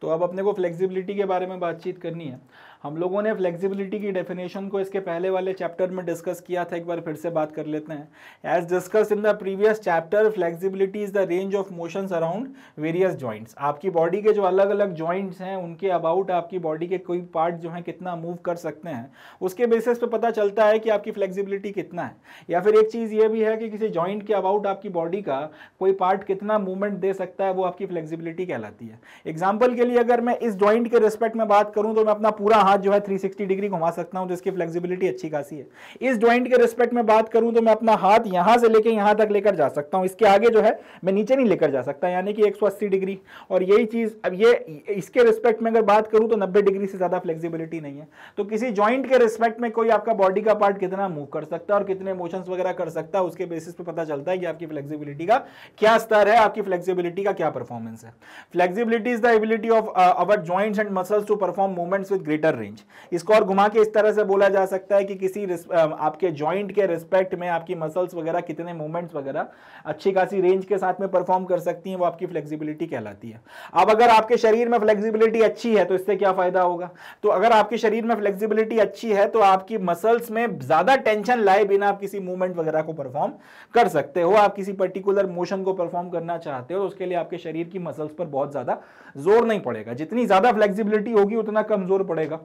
तो अब अपने को फ्लेक्सिबिलिटी के बारे में बातचीत करनी है। हम लोगों ने फ्लेक्सिबिलिटी की डेफिनेशन को इसके पहले वाले चैप्टर में डिस्कस किया था, एक बार फिर से बात कर लेते हैं। As discussed in the previous chapter, flexibility is the range of motions around various joints. आपकी बॉडी के जो अलग अलग जॉइंट्स हैं उनके अबाउट आपकी बॉडी के कोई पार्ट जो है कितना मूव कर सकते हैं, उसके बेसिस पे पता चलता है कि आपकी फ्लेक्सिबिलिटी कितना है। या फिर एक चीज़ ये भी है कि किसी जॉइंट के अबाउट आपकी बॉडी का कोई पार्ट कितना मूवमेंट दे सकता है, वो आपकी फ्लेक्सिबिलिटी कहलाती है। एग्जाम्पल के लिए अगर मैं इस जॉइंट के रिस्पेक्ट में बात करूं तो मैं अपना पूरा हाथ जो है 360 डिग्री घुमा सकता हूं, तो इसकी फ्लेक्सिबिलिटी अच्छी खासी है। इस जॉइंट के रिस्पेक्ट में बात करूं तो मैं अपना हाथ यहां से लेके यहां तक लेकर जा सकता हूं, इसके आगे जो है मैं नीचे नहीं लेकर जा सकता, यानी कि 180 डिग्री। और यही चीज अब ये इसके रिस्पेक्ट में अगर बात करूं तो 90 डिग्री से ज्यादा फ्लेक्सिबिलिटी नहीं है। तो किसी जॉइंट के रिस्पेक्ट में कोई आपका बॉडी का पार्ट कितना मूव कर सकता है और कितने मोशंस वगैरह कर सकता है, उसके बेसिस पे पता चलता है कि आपकी फ्लेक्सिबिलिटी का क्या स्तर है, आपकी फ्लेक्सिबिलिटी का क्या परफॉर्मेंस है। Flexibility is the ability of our joints and muscles to perform movements with greater range. इसको और घुमा के इस तरह से बोला जा सकता है कि किसी आपके जॉइंट के रिस्पेक्ट में आपकी मसल्स वगैरह कितने मूवमेंट्स वगैरह अच्छी खासी रेंज के साथ में परफॉर्म कर सकती हैं, वो आपकी फ्लेक्सिबिलिटी कहलाती है। अब अगर आपके शरीर में फ्लेक्सिबिलिटी अच्छी है तो इससे क्या फायदा होगा? तो अगर आपके शरीर में फ्लेक्सिबिलिटी अच्छी है तो आपकी मसल्स में ज्यादा टेंशन लाए बिना आप किसी मूवमेंट वगैरह को परफॉर्म कर सकते हो। आप किसी पर्टिकुलर मोशन को परफॉर्म करना चाहते हो तो उसके लिए आपके शरीर की मसल्स पर बहुत ज्यादा जोर नहीं पड़ेगा। जितनी ज्यादा फ्लेक्सिबिलिटी होगी उतना कम जोर पड़ेगा,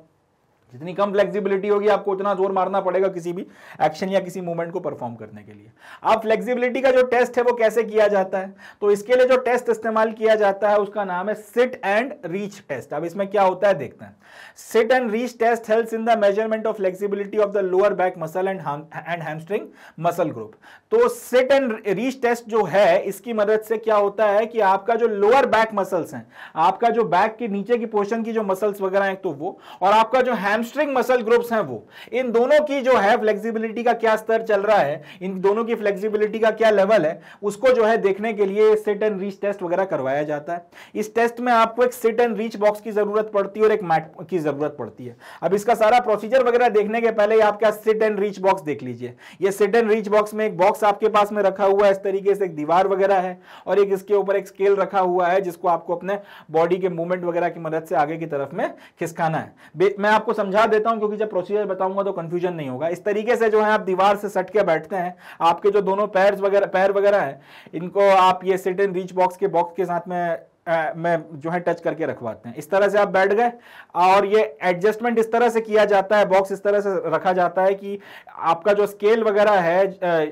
जितनी कम फ्लेक्सिबिलिटी होगी आपको उतना जोर मारना पड़ेगा किसी भी एक्शन या किसी मूवमेंट को परफॉर्म करने के लिए। अब फ्लेक्सिबिलिटी का जो टेस्ट है वो कैसे किया जाता है? तो इसके लिए जो टेस्ट इस्तेमाल किया जाता है उसका नाम है सिट एंड रीच टेस्ट। अब इसमें क्या होता है देखते हैं। Sit and reach test helps in the measurement of flexibility of the lower back muscle and hamstring muscle group. तो सिट एंड रीच टेस्ट जो है इसकी मदद से क्या होता है कि आपका जो लोअर बैक मसल्स हैं, आपका जो बैक के नीचे की पोर्शन की जो मसल्स वगैरह हैं तो वो, और आपका जो हैमस्ट्रिंग मसल ग्रुप्स हैं वो, इन दोनों की जो है फ्लेक्सिबिलिटी का क्या स्तर चल रहा है, इन दोनों की फ्लेक्सिबिलिटी का क्या लेवल है, उसको जो है देखने के लिए सिट एंड रीच टेस्ट वगैरह करवाया जाता है। इस टेस्ट में आपको एक सिट एंड रीच बॉक्स की जरूरत पड़ती है और एक मैट की जरूरत पड़ती है। अब इसका सारा प्रोसीजर वगैरह देखने के पहले आप क्या सिट एंड रीच बॉक्स देख लीजिए। ये सिट एंड रीच बॉक्स में एक बॉक्स आपके पास में रखा हुआ है इस तरीके से, एक दीवार वगैरह है और एक इसके ऊपर एक स्केल रखा हुआ है जिसको आपको अपने बॉडी के मूवमेंट वगैरह की मदद से आगे की तरफ में खिसकाना है। मैं आपको समझा देता हूं क्योंकि जब प्रोसीजर बताऊंगा तो कंफ्यूजन नहीं होगा। इस तरीके से जो है आप दीवार से सट के बैठते हैं, आपके जो दोनों पैर वगैरह हैं इनको आप ये सिट एंड रीच बॉक्स के साथ में जो है टच करके रखवाते हैं। इस तरह से आप बैठ गए और ये एडजस्टमेंट इस तरह से किया जाता है, बॉक्स इस तरह से रखा जाता है कि आपका जो स्केल वगैरह है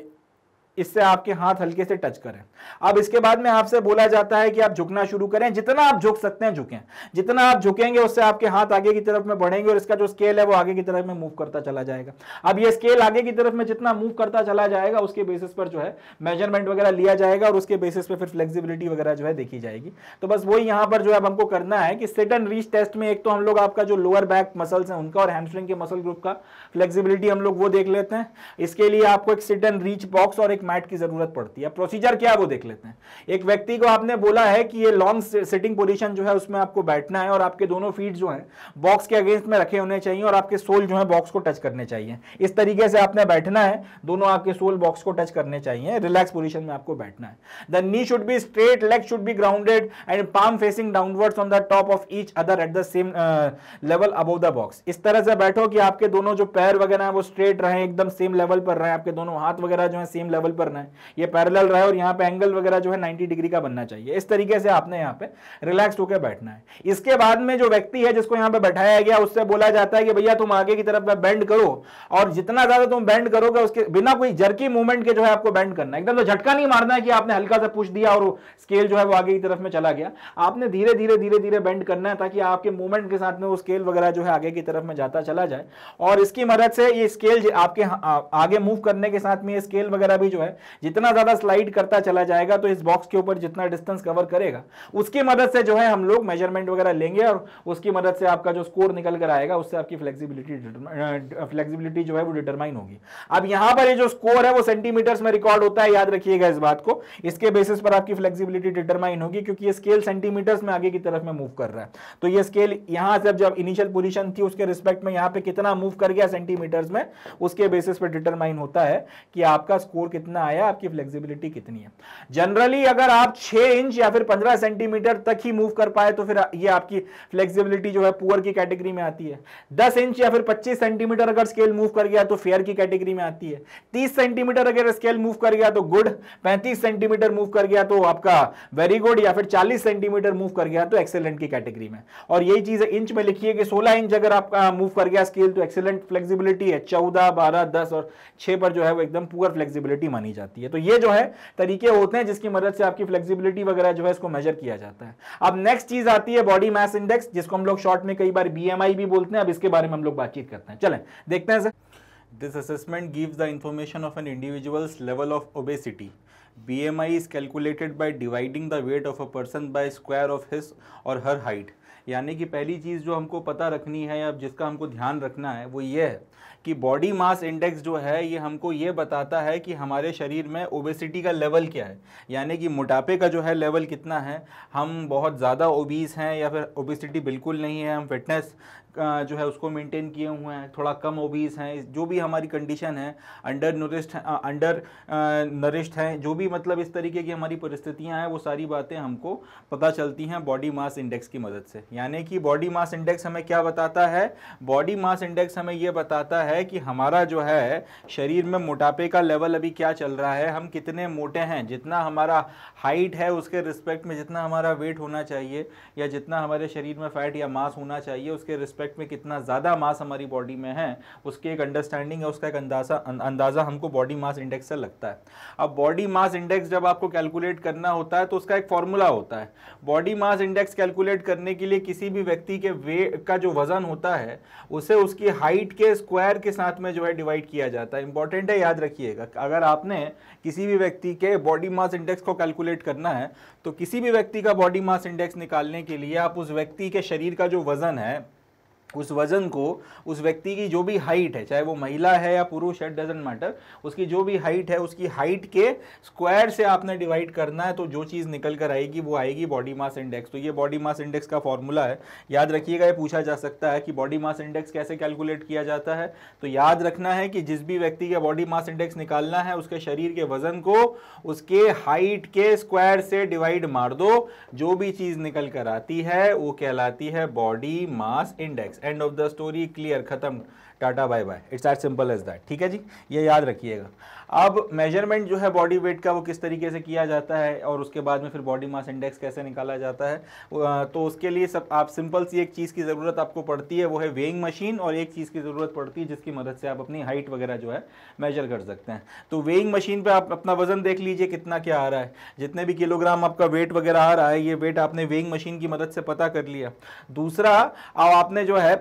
इससे आपके हाथ हल्के से टच करें। अब इसके बाद में आपसे बोला जाता है कि आप झुकना शुरू करें, जितना आप झुक सकते हैं झुकें, जितना आप झुकेंगे उससे आपके हाथ आगे की तरफ में बढ़ेंगे और इसका जो स्केल है वो आगे की तरफ में मूव करता चला जाएगा। अब ये स्केल आगे की तरफ में जितना मूव करता चला जाएगा उसके बेसिस पर जो है मेजरमेंट वगैरह लिया जाएगा और उसके बेसिस पर फिर फ्लेक्सिबिलिटी वगैरह जो है देखी जाएगी। तो बस वही यहां पर जो है हमको करना है कि सिट एंड रीच टेस्ट में एक तो हम लोग आपका जो लोअर बैक मसल्स हैं उनका और हैमस्ट्रिंग के मसल ग्रुप का फ्लेक्सिबिलिटी हम लोग वो देख लेते हैं। इसके लिए आपको एक सिट एंड रीच बॉक्स और एक मैट की जरूरत पड़ती है। प्रोसीजर क्या है वो देख लेते हैं। एक व्यक्ति को आपने बोला है कि ये लॉन्ग सिटिंग पोजीशन जो है उसमें आपको बैठना है और आपके दोनों फीट जो है बॉक्स के अगेंस्ट में रखे होने चाहिए और आपके सोल जो है बॉक्स को टच करने चाहिए। इस तरीके से आपने बैठना है, दोनों आपके सोल बॉक्स को टच करने चाहिए, रिलैक्स पोजीशन में आपको बैठना है। The knee should be straight, leg should be grounded and palm facing downwards on the top of each other at the same level above the box। इस तरह से बैठो कि आपके दोनों जो पैर वगैरह हैं वो स्ट्रेट रहे, एकदम सेम लेवल पर रहे, आपके दोनों हाथ वगैरह जो है सेम लेवल पर रहे, ये पैरेलल रहे और यहाँ पे एंगल वगैरह जो है 90 डिग्री का बनना चाहिए। इस तरीके से आपने यहाँ पे रिलैक्स होकर बैठना है। इसके बाद में जो व्यक्ति है जिसको यहाँ पे बैठाया गया उससे बोला जाता है कि भैया तुम आगे की तरफ बेंड करो और जितना ज्यादा तुम बेंड करोगे उसके बिना कोई जर्की मूवमेंट के जो है आपको बेंड करना है। एकदम तो झटका नहीं मारना है कि आपने हल्का सा पुश दिया और स्केल जो है वो आगे की तरफ में चला गया। आपने धीरे धीरे धीरे धीरे बेंड करना है ताकि आपके मूवमेंट के साथ में वो स्केल वगैरह जो है आगे की तरफ में जाता चला जाए और इसकी मदद से ये स्केल आपके आगे मूव करने के साथ में ये स्केल वगैरह भी जो है जितना ज्यादा स्लाइड करता चला जाएगा तो इस बॉक्स के ऊपर जितना डिस्टेंस कवर करेगा उसकी मदद से जो है हम लोग मेजरमेंट वगैरह लेंगे और उसकी मदद से आपका जो स्कोर निकल कर आएगा उससे आपकी फ्लेक्सिबिलिटी जो है वो डिटरमाइन होगी। अब यहां पर ये जो स्कोर है वो सेंटीमीटर्स में रिकॉर्ड होता है, याद रखिएगा इस बात को। इसके बेसिस पर आपकी फ्लेक्सिबिलिटी डिटरमाइन होगी क्योंकि ये स्केल सेंटीमीटर्स में आगे की तरफ में मूव कर रहा है। तो ये स्केल यहां से जब इनिशियल पोजीशन थी उसके रिस्पेक्ट में यहां पे कितना मूव कर गया सेंटीमीटर्स में, उसके बेसिस पर डिटरमाइन होता है कि आपका स्कोर कितना आया, आपकी फ्लेक्सिबिलिटी कितनी है। जनरली अगर आप 6 इंच या फिर 15 सेंटीमीटर तक ही मूव कर पाए तो फिर ये आपकी फ्लेक्सिबिलिटी जो है पुअर की कैटेगरी में आती है। 10 इंच या फिर 25 सेंटीमीटर अगर स्केल मूव कर गया तो फेयर की कैटेगरी में आती है। 30 सेंटीमीटर अगर स्केल मूव कर गया तो गुड, 35 सेंटीमीटर मूव कर गया तो आपका वेरी गुड, या फिर 40 सेंटीमीटर मूव कर गया तो एक्सेलेंट की कैटेगरी में। और यही चीज इंच में लिखिए कि 16 इंच अगर आपका मूव कर गया स्केल तो एक्सेलेंट फ्लेक्सिबिलिटी है। 14, 12, 10 और 6 पर जो है वो एकदम पुअर फ्लेक्सिबिलिटी मानी जाती है। तो ये जो है तरीके होते हैं जिसकी मदद से आपकी फ्लेक्सिबिलिटी वगैरह जो है इसको मेजर किया जाता है। अब नेक्स्ट चीज आती है बॉडी मास इंडेक्स, जिसको हम लोग शॉर्ट में कई बार BMI भी बोलते हैं। अब इसके बारे में हम लोग बातचीत करते हैं, चलें देखते हैं sir. This assessment gives the information of an individual's level of obesity. BMI is calculated by dividing the weight of a person by square of his or her height. यानी कि पहली चीज़ जो हमको पता रखनी है या जिसका हमको ध्यान रखना है वो ये है कि बॉडी मास इंडेक्स जो है ये हमको ये बताता है कि हमारे शरीर में ओबेसिटी का लेवल क्या है, यानी कि मोटापे का जो है लेवल कितना है। हम बहुत ज़्यादा ओबीस हैं या फिर ओबेसिटी बिल्कुल नहीं है, हम फिटनेस जो है उसको मेंटेन किए हुए हैं, थोड़ा कम ओबीस हैं, जो भी हमारी कंडीशन है, अंडर नरिश्ड हैं, जो भी मतलब इस तरीके की हमारी परिस्थितियां हैं, वो सारी बातें हमको पता चलती हैं बॉडी मास इंडेक्स की मदद से। यानी कि बॉडी मास इंडेक्स हमें क्या बताता है? बॉडी मास इंडेक्स हमें ये बताता है कि हमारा जो है शरीर में मोटापे का लेवल अभी क्या चल रहा है, हम कितने मोटे हैं, जितना हमारा हाइट है उसके रिस्पेक्ट में जितना हमारा वेट होना चाहिए या जितना हमारे शरीर में फैट या मास होना चाहिए उसके रिस्पेक्ट में कितना ज़्यादा मास हमारी बॉडी में है, उसकी एक अंडरस्टैंडिंग है, उसका एक अंदाज़ा हमको बॉडी मास इंडेक्स से लगता है। अब बॉडी मास इंडेक्स जब आपको कैलकुलेट करना होता है तो उसका एक फॉर्मूला होता है। बॉडी मास इंडेक्स कैलकुलेट करने के लिए किसी भी व्यक्ति के वेट का जो वजन होता है उसे उसकी हाइट के स्क्वायर के साथ में जो है डिवाइड किया जाता है। इंपॉर्टेंट है, याद रखिएगा। अगर आपने किसी भी व्यक्ति के बॉडी मास इंडेक्स को कैलकुलेट करना है तो किसी भी व्यक्ति का बॉडी मास इंडेक्स निकालने के लिए आप उस व्यक्ति के शरीर का जो वजन है उस वजन को उस व्यक्ति की जो भी हाइट है, चाहे वो महिला है या पुरुष है, डजंट मैटर, उसकी जो भी हाइट है उसकी हाइट के स्क्वायर से आपने डिवाइड करना है, तो जो चीज़ निकल कर आएगी वो आएगी बॉडी मास इंडेक्स। तो ये बॉडी मास इंडेक्स का फॉर्मूला है, याद रखिएगा। ये पूछा जा सकता है कि बॉडी मास इंडेक्स कैसे कैलकुलेट किया जाता है, तो याद रखना है कि जिस भी व्यक्ति का बॉडी मास इंडेक्स निकालना है उसके शरीर के वजन को उसके हाइट के स्क्वायर से डिवाइड मार दो, जो भी चीज़ निकल कर आती है वो कहलाती है body mass index. End of the story, clear, खत्म, ta ta bye bye, it's as simple as that. ठीक है जी, ये याद रखिएगा। अब मेजरमेंट जो है बॉडी वेट का वो किस तरीके से किया जाता है और उसके बाद में फिर बॉडी मास इंडेक्स कैसे निकाला जाता है, तो उसके लिए सब आप सिंपल सी एक चीज़ की ज़रूरत आपको पड़ती है, वो है वेइंग मशीन, और एक चीज़ की ज़रूरत पड़ती है जिसकी मदद से आप अपनी हाइट वगैरह जो है मेजर कर सकते हैं। तो वेइंग मशीन पे आप अपना वजन देख लीजिए कितना क्या आ रहा है, जितने भी किलोग्राम आपका वेट वगैरह आ रहा है ये वेट आपने वेइंग मशीन की मदद से पता कर लिया। दूसरा आपने जो है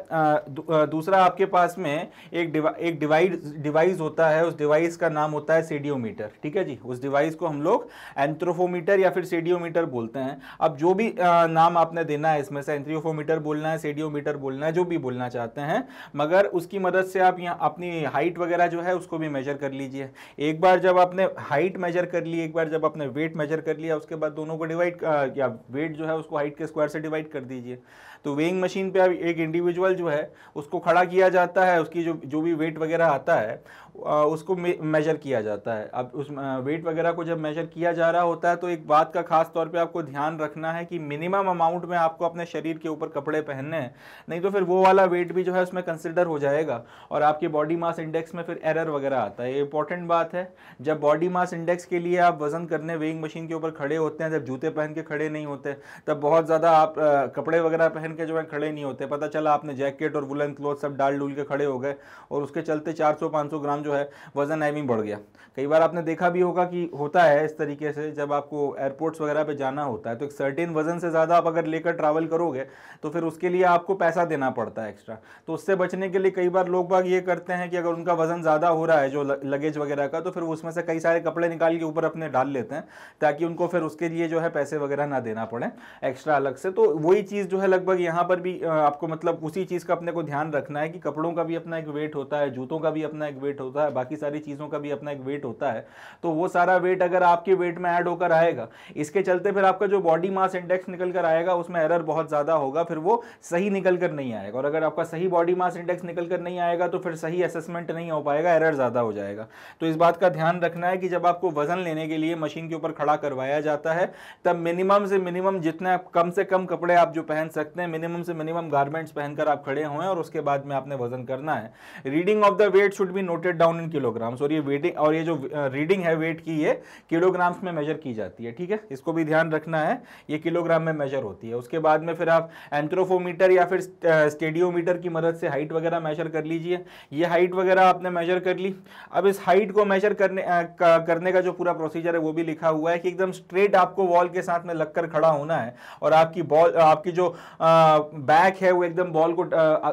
दूसरा आपके पास में एक डिवाइस होता है, उस डिवाइस का नाम होता है सेडियोमीटर। ठीक है जी, उस डिवाइस को हम लोग एंथ्रोफोमीटर या फिर सेडियोमीटर बोलते हैं। अब जो भी नाम आपने देना है इसमें से, एंथ्रोफोमीटर बोलना है, सेडियोमीटर बोलना है, जो भी बोलना चाहते हैं, मगर उसकी मदद से आप यहाँ अपनी हाइट वगैरह जो है उसको भी मेजर कर लीजिए। एक बार जब आपने हाइट मेजर कर ली, एक बार जब आपने वेट मेजर कर लिया, उसके बाद दोनों को डिवाइड या वेट जो है उसको हाइट के स्क्वायर से डिवाइड कर दीजिए। तो वेइंग मशीन पे अब एक इंडिविजुअल जो है उसको खड़ा किया जाता है, उसकी जो भी वेट वगैरह आता है उसको मेजर किया जाता है। अब उस वेट वगैरह को जब मेजर किया जा रहा होता है तो एक बात का खास तौर पे आपको ध्यान रखना है कि मिनिमम अमाउंट में आपको अपने शरीर के ऊपर कपड़े पहनने हैं, नहीं तो फिर वो वाला वेट भी जो है उसमें कंसिडर हो जाएगा और आपके बॉडी मास इंडेक्स में फिर एरर वगैरह आता है। ये इंपॉर्टेंट बात है। जब बॉडी मास इंडेक्स के लिए आप वजन करने वेइंग मशीन के ऊपर खड़े होते हैं, जब जूते पहन के खड़े नहीं होते, तब बहुत ज़्यादा आप कपड़े वगैरह पहन के जो है खड़े नहीं होते। पता चला आपने जैकेट और वुलन क्लोथ सब डाल डूल के खड़े हो गए और उसके चलते 400-500 ग्राम जो है वजन भी बढ़ गया। कई बार आपने देखा भी होगा कि होता है इस तरीके से, जब आपको एयरपोर्ट्स वगैरह पे जाना होता है तो एक सर्टेन वजन से ज़्यादा आप अगर लेकर ट्रैवल करोगे तो फिर उसके लिए आपको पैसा देना पड़ता है एक्स्ट्रा। तो उससे बचने के लिए कई बार लोग बाग ये करते हैं कि अगर उनका वजन ज़्यादा हो रहा है जो लगेज वगैरह का, तो फिर उसमें से कई सारे कपड़े निकाल के ऊपर अपने डाल लेते हैं ताकि उनको फिर उसके लिए जो है पैसे वगैरह ना देना पड़े एक्स्ट्रा अलग से। तो वही चीज़ जो है लगभग यहाँ पर भी आपको मतलब उसी चीज़ का अपने को ध्यान रखना है कि कपड़ों का भी अपना एक वेट होता है, जूतों का भी अपना एक वेट होता है, बाकी सारी चीज़ों का भी अपना एक वेट होता है। तो वो सारा वेट अगर आपके वेट में ऐड होकर आएगा, इसके चलते फिर आपका जो बॉडी मास इंडेक्स निकल कर आएगा उसमें एरर बहुत ज़्यादा होगा, फिर वो सही निकल कर नहीं आएगा। और अगर आपका सही बॉडी मास इंडेक्स निकल कर नहीं आएगा तो फिर सही असेसमेंट नहीं हो पाएगा, एरर ज़्यादा हो जाएगा। तो इस बात का ध्यान रखना है कि जब आपको वजन लेने के लिए मशीन के ऊपर खड़ा करवाया जाता है तब मिनिमम से मिनिमम जितना कम से कम कपड़े आप जो पहन सकते हैं, मिनिमम से मिनिमम गारमेंट्स पहनकर आप खड़े हुए और उसके बाद में आपने वजन करना है। Reading of the weight should be noted down in kilograms, और ये जो रीडिंग है वेट की ये किलोग्राम्स में मेजर की जाती है। ठीक है, इसको भी ध्यान रखना है, ये किलोग्राम में मेजर होती है। उसके बाद में फिर आप एंथ्रोफोमीटर या फिर स्टेडियोमीटर की मदद से हाइट वगैरह मेजर कर लीजिए। ये हाइट वगैरह आपने मेजर कर ली। अब इस हाइट को मेजर करने का जो पूरा प्रोसीजर है वो भी लिखा हुआ है कि एकदम स्ट्रेट आपको वॉल के साथ में लगकर खड़ा होना है और आपकी जो बैक है वो एकदम बॉल को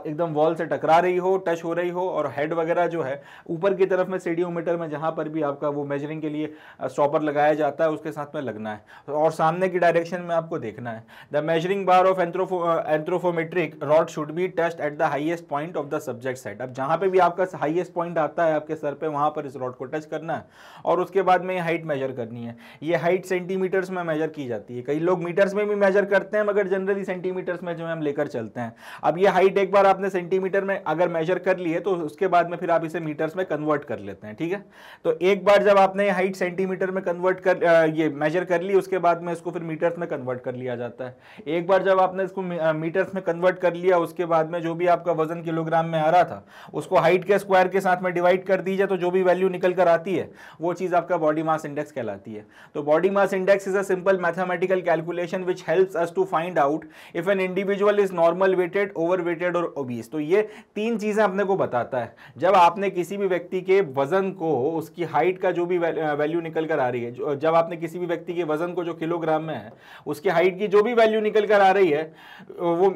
एकदम वॉल से टकरा रही हो, टच हो रही हो, और हेड वगैरह जो है ऊपर की तरफ में स्टेडियोमीटर में जहां पर भी आपका वो मेजरिंग के लिए स्टॉपर लगाया जाता है उसके साथ में लगना है और सामने की डायरेक्शन में आपको देखना है। The measuring bar of anthropometric rod should be touched at the highest point of the subject side. अब जहां पे भी आपका हाईएस्ट पॉइंट आता है आपके सर पे, वहां पर इस रॉड को टच करना है और उसके बाद में हाइट मेजर करनी है। ये हाइट सेंटीमीटर्स में मेजर की जाती है। कई लोग मीटर्स में भी मेजर करते हैं मगर जनरली सेंटीमीटर्स में जो है हम लेकर चलते हैं। अब ये हाइट एक बार आपने सेंटीमीटर में अगर मेजर कर ली है तो उसके बाद में फिर आप इसे मीटर्स में कन्वर्ट कर लेते हैं। ठीक है, तो एक बार जब आपने हाइट सेंटीमीटर में कन्वर्ट कर ये मेजर कर ली, उसके बाद में इसको फिर मीटर्स में कन्वर्ट कर लिया जाता है। एक बार जब आपने इसको मीटर्स में कन्वर्ट कर लिया, उसके बाद में जो भी आपका वजन किलोग्राम में आ रहा था उसको हाइट के स्क्वायर के साथ में डिवाइड कर दीजिए, तो जो भी वैल्यू निकल कर आती है वो चीज आपका बॉडी मास इंडेक्स कहलाती है। तो body mass index is a simple mathematical calculation which helps us to find out if an individual is normal weighted, over weighted और ओबीस। तो ये तीन चीजें अपने को बताता है। जब आपने किसी भी व्यक्ति के वजन को, उसकी हाइट का जो भी वैल्यू निकल कर आ रही है, जब आपने किसी भी व्यक्ति के वजन को जो किलोग्राम में है उसकी हाइट की जो भी वैल्यू निकल कर आ रही है वो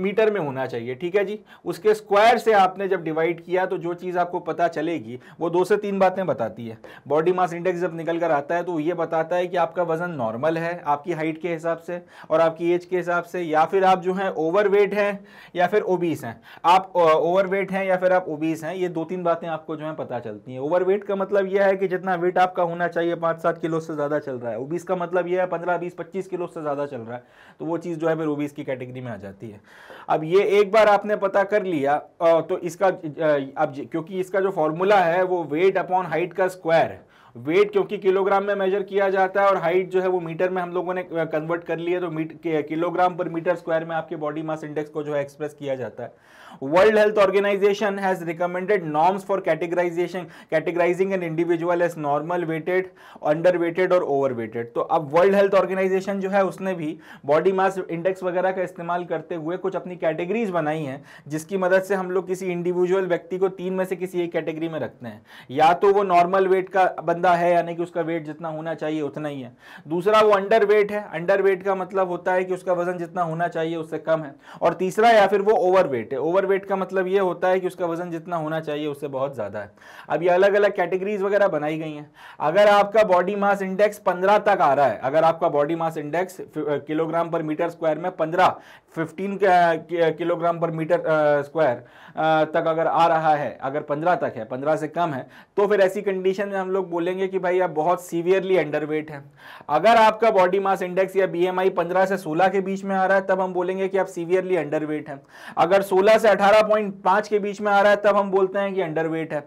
मीटर में होना चाहिए। ठीक है जी, उसके स्क्वायर से आपने जब डिवाइड किया तो जो चीज आपको पता चलेगी वो 2 से 3 बातें बताती है। बॉडी मास इंडेक्स जब निकल कर आता है तो ये बताता है कि आपका वजन नॉर्मल है आपकी हाइट के हिसाब से और आपकी एज के हिसाब से, या फिर आप जो है ओवरवेट हैं या फिर ओबीस हैं। आप ओवरवेट हैं या फिर आप ओबीस हैं, ये 2-3 बातें आपको जो है पता चलती हैं। ओवरवेट का मतलब यह है कि जितना वेट आपका होना चाहिए 5-7 किलो से ज्यादा चल रहा है। ओबीस का मतलब यह है 15-20-25 किलो से ज्यादा चल रहा है, तो वो चीज जो है फिर ओबीस की कैटेगरी में आ जाती है। अब ये एक बार आपने पता कर लिया तो इसका अब क्योंकि इसका जो फॉर्मूला है वो वेट अपॉन हाइट का स्क्वायर है वेट क्योंकि किलोग्राम में मेजर किया जाता है और हाइट जो है वो मीटर में हम लोगों ने कन्वर्ट कर लिया, तो किलोग्राम पर मीटर स्क्वायर में आपके बॉडी मास इंडेक्स को जो है एक्सप्रेस किया जाता है। World Health Organization has recommended norms for categorizing an individual as normal weighted, underweighted और overweighted। तो अब वर्ल्ड हेल्थ ऑर्गेनाइजेशन जो है उसने भी बॉडी मास इंडेक्स वगैरह का इस्तेमाल करते हुए कुछ अपनी कैटेगरीज बनाई हैं, जिसकी मदद से हम लोग किसी इंडिविजुअल व्यक्ति को 3 में से किसी एक कैटेगरी में रखते हैं। या तो वो नॉर्मल वेट का बंदा है, यानी कि उसका वेट जितना होना चाहिए उतना ही है। दूसरा वो अंडर वेट है, अंडर वेट का मतलब होता है कि उसका वजन जितना होना चाहिए उससे कम है। और तीसरा या फिर वो ओवर वेट है, ओवर वेट का मतलब ये होता है कि उसका वजन जितना होना चाहिए उससे बहुत ज्यादा है। अब ये अलग अलग कैटेगरीज वगैरह बनाई गई हैं। अगर आपका बॉडी मास इंडेक्स 15 तक आ रहा है, अगर आपका बॉडी मास इंडेक्स किलोग्राम पर मीटर स्क्वायर में 15 किलोग्राम पर मीटर स्क्वायर तक अगर आ रहा है, अगर 15 तक है, 15 से कम है, तो फिर ऐसी कंडीशन में हम लोग बोलेंगे कि भाई आप बहुत सीवियरली अंडरवेट है। अगर आपका बॉडी मास इंडेक्स या बीएमआई 15 से 16 के बीच में आ रहा है, तब हम बोलेंगे कि आप सीवियरली अंडरवेट है। अगर 16 से 18.5 के बीच में आ रहा है, तब हम बोलते हैं कि अंडरवेट है।